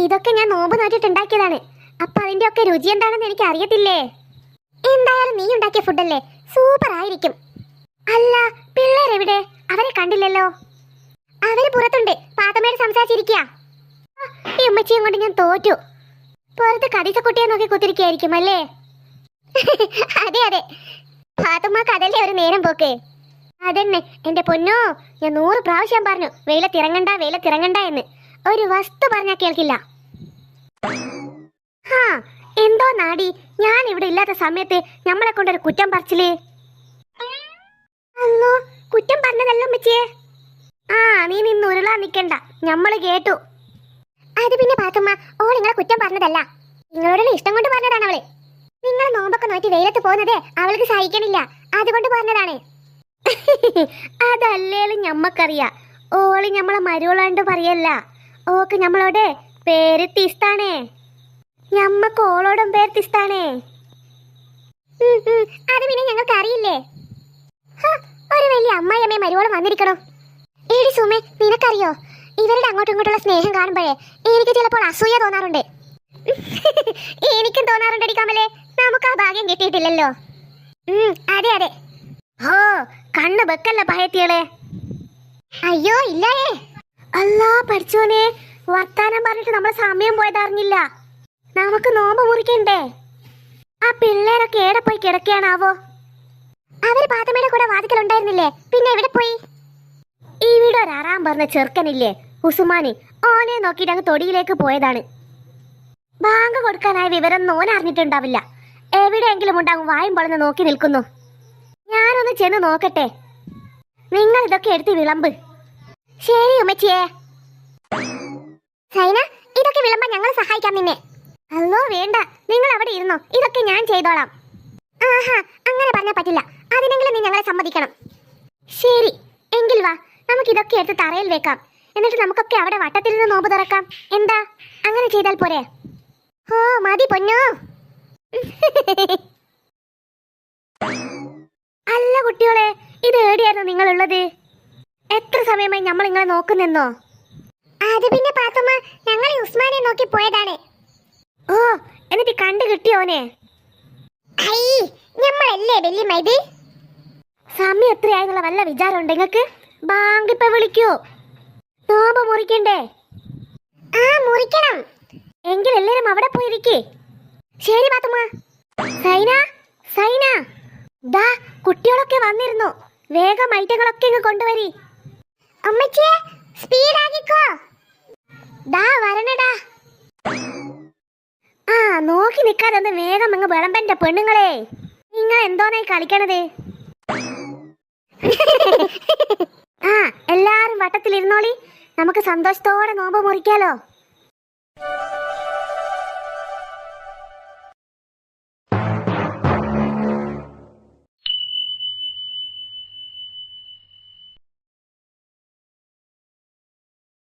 ഇതൊക്കെ ഞാൻ നോമ്പ് നോറ്റിട്ടുണ്ടാക്കിയതാണ്. അപ്പൊ അതിന്റെ ഒക്കെ രുചി എന്താണെന്ന് എനിക്ക് അറിയത്തില്ലേ. എന്തായാലും നീ ഉണ്ടാക്കിയ ഫുഡല്ലേ, സൂപ്പർ ആയിരിക്കും. അല്ല, പിള്ളേരെവിടെ? അവരെ കണ്ടില്ലല്ലോ. അവര് പുറത്തുണ്ട്, പാത്തമ്മയോട് സംസാരിച്ചിരിക്കുക. ഈ ഉമ്മച്ചിയും കൊണ്ട് ഞാൻ തോറ്റു. പുറത്ത് കടീസക്കുട്ടിയെ നോക്കി കുത്തിരിക്കായിരിക്കും അല്ലേ? അതെ അതെ, പാത്തുമ്മക്ക് അതല്ലേ ഒരു നേരം പോക്ക്. അതന്നെ എന്റെ പൊന്നോ, ഞാൻ 100 പ്രാവശ്യം പറഞ്ഞു വെയിലത്തിറങ്ങണ്ട വെയിലത്തിറങ്ങണ്ട എന്ന്. ഒരു വസ്തു പറഞ്ഞാ കേൾക്കില്ല. എന്തോ നാടി, ഞാൻ ഇവിടെ ഇല്ലാത്ത സമയത്ത് നമ്മളെ കൊണ്ടൊരു കുറ്റം പറിച്ചില്ലേ? അല്ലോ, കുറ്റം പറഞ്ഞതല്ലോ ഉമ്മച്ചിയെ. നീ നിന്ന് ഉരുളാൻ നിക്കണ്ട, ഞമ്മള് കേട്ടു. അത് പിന്നെ പാത്തുമ്മ, ഓൾ നിങ്ങളെ കുറ്റം പറഞ്ഞതല്ല, നിങ്ങളോടുള്ള ഇഷ്ടം കൊണ്ട് പറഞ്ഞതാണ് അവള്. നിങ്ങൾ നോമ്പൊക്കെ നോക്കി വെയിലത്ത് പോകുന്നതേ അവൾക്ക് സഹിക്കണില്ല, അതുകൊണ്ട് പറഞ്ഞതാണ്. അതല്ലേലും ഞമ്മക്കറിയാ, ഓള് ഞമ്മളെ മരുവളാണ്ട് പറയല്ല. ഓക്ക് ഞമ്മളോട് പേരിത്തിസ്താണേ, ഞമ്മക്ക് ഓളോടും പേരിത്തിസ്താണേ. അത് പിന്നെ ഞങ്ങൾക്ക് അറിയില്ലേ. ഒരു വലിയ അമ്മായിയമ്മയെ മരുവോളം വന്നിരിക്കണോ? ഏടി സുമേ, നിനക്കറിയോ, ഇവരുടെ അങ്ങോട്ടും ഇങ്ങോട്ടുള്ള സ്നേഹം കാണുമ്പോഴേ എനിക്ക് ചിലപ്പോൾ അസൂയ തോന്നാറുണ്ട്. എനിക്കും തോന്നാറുണ്ട് കമലേ, നമുക്ക് ആ ഭാഗ്യം കിട്ടിയിട്ടില്ലല്ലോ. അതെ അതെ. കണ്ണു വെക്കല്ല പയത്തികളെ. അയ്യോ ഇല്ലേ. അല്ലാ പഠിച്ചോനെ, വർത്താനം പറഞ്ഞിട്ട് നമ്മളെ സമയം പോയതറിഞ്ഞില്ല. നമുക്ക് നോമ്പ് മുറിക്കണ്ടേ? ആ പിള്ളേരൊക്കെ എവിടെ പോയി കിടക്കുകയാണാവോ? അവര് പാത്തമ്മയുടെ കൂടെ വാതിക്കലുണ്ടായിരുന്നില്ലേ, പിന്നെ എവിടെ പോയി? ഇവിടെ ഒരു അറാൻ പറഞ്ഞ ചെറുക്കനില്ലേ ഉസ്മാനി, ഓനെ നോക്കിയിട്ട് അങ്ങ് തൊടിയിലേക്ക് പോയതാണ്. ബാങ്ക് കൊടുക്കാനായ വിവരം ഓൻ അറിഞ്ഞിട്ടുണ്ടാവില്ല. എവിടെയെങ്കിലും ഉണ്ടാകും വായും പൊളന്ന് നോക്കി നിൽക്കുന്നു. ഞാനൊന്ന് ചെന്ന് നോക്കട്ടെ. നിങ്ങൾ ഇതൊക്കെ എടുത്ത് വിളമ്പ്. ശരി ഉമ്മച്ചിയെ. സൈന, ഇതൊക്കെ വിളമ്പാൻ ഞങ്ങൾ സഹായിക്കാം നിന്നെ. അല്ലോ വേണ്ട, നിങ്ങൾ അവിടെ ഇരുന്നോ, ഇതൊക്കെ ഞാൻ ചെയ്തോളാം. അങ്ങനെ പറഞ്ഞാൽ പറ്റില്ല, അതിനെങ്കിലും നീ ഞങ്ങളെ സമ്മതിക്കണം. ശരി എങ്കിൽ വാ, നമുക്ക് ഇതൊക്കെ എടുത്ത് തറയിൽ വെക്കാം. എന്നിട്ട് നമുക്കൊക്കെ അവിടെ വട്ടത്തിരുന്ന് നോമ്പ് തുറക്കാം. എന്താ, അങ്ങനെ ചെയ്താൽ പോരെ? മതി പൊന്നോ. അല്ല കുട്ടികളെ, ഇത് എവിടെയായിരുന്നു നിങ്ങളുള്ളത്? എത്ര സമയമായി നമ്മൾ നിങ്ങളെ നോക്കുന്നെന്നോ? അത് പിന്നെ പാത്തുമ്മ, ഞങ്ങൾ ഉസ്മാനെ നോക്കി പോയതാണ്. എന്നിട്ട് കണ്ടു കിട്ടിയോനെ? ഞമ്മളല്ലേ വല്യമ്മ ഇത്. സമയം എത്രയായെന്നുള്ള വല്ല വിചാരം ഉണ്ട് നിങ്ങൾക്ക്? ബാങ്ക് ഇപ്പൊ വിളിക്കൂ. നോമ്പ് മുറിക്കണ്ടേ? മുറിക്കണം. എങ്കിൽ എല്ലാരും അവിടെ പോയിരിക്കേ. ശരി പാത്തുമ്മ. സൈന, സൈന, ദാ കുട്ടികളൊക്കെ വന്നിരുന്നു. വേഗം ഐറ്റങ്ങളൊക്കെ ഇങ്ങ് കൊണ്ടുവരി. അമ്മച്ചിയെ സ്പീഡാക്കിക്കോ. ദാ വരണടാ. നോക്കി നിൽക്കാതെ ഒന്ന് വേഗം അങ്ങ് വിളമ്പന്റെ പെണ്ണുങ്ങളെ. നിങ്ങൾ എന്തോന്നായി കളിക്കണത്? എല്ലാരും വട്ടത്തിലിരുന്നോളി, നമുക്ക് സന്തോഷത്തോടെ നോമ്പ് മുറിക്കാലോ.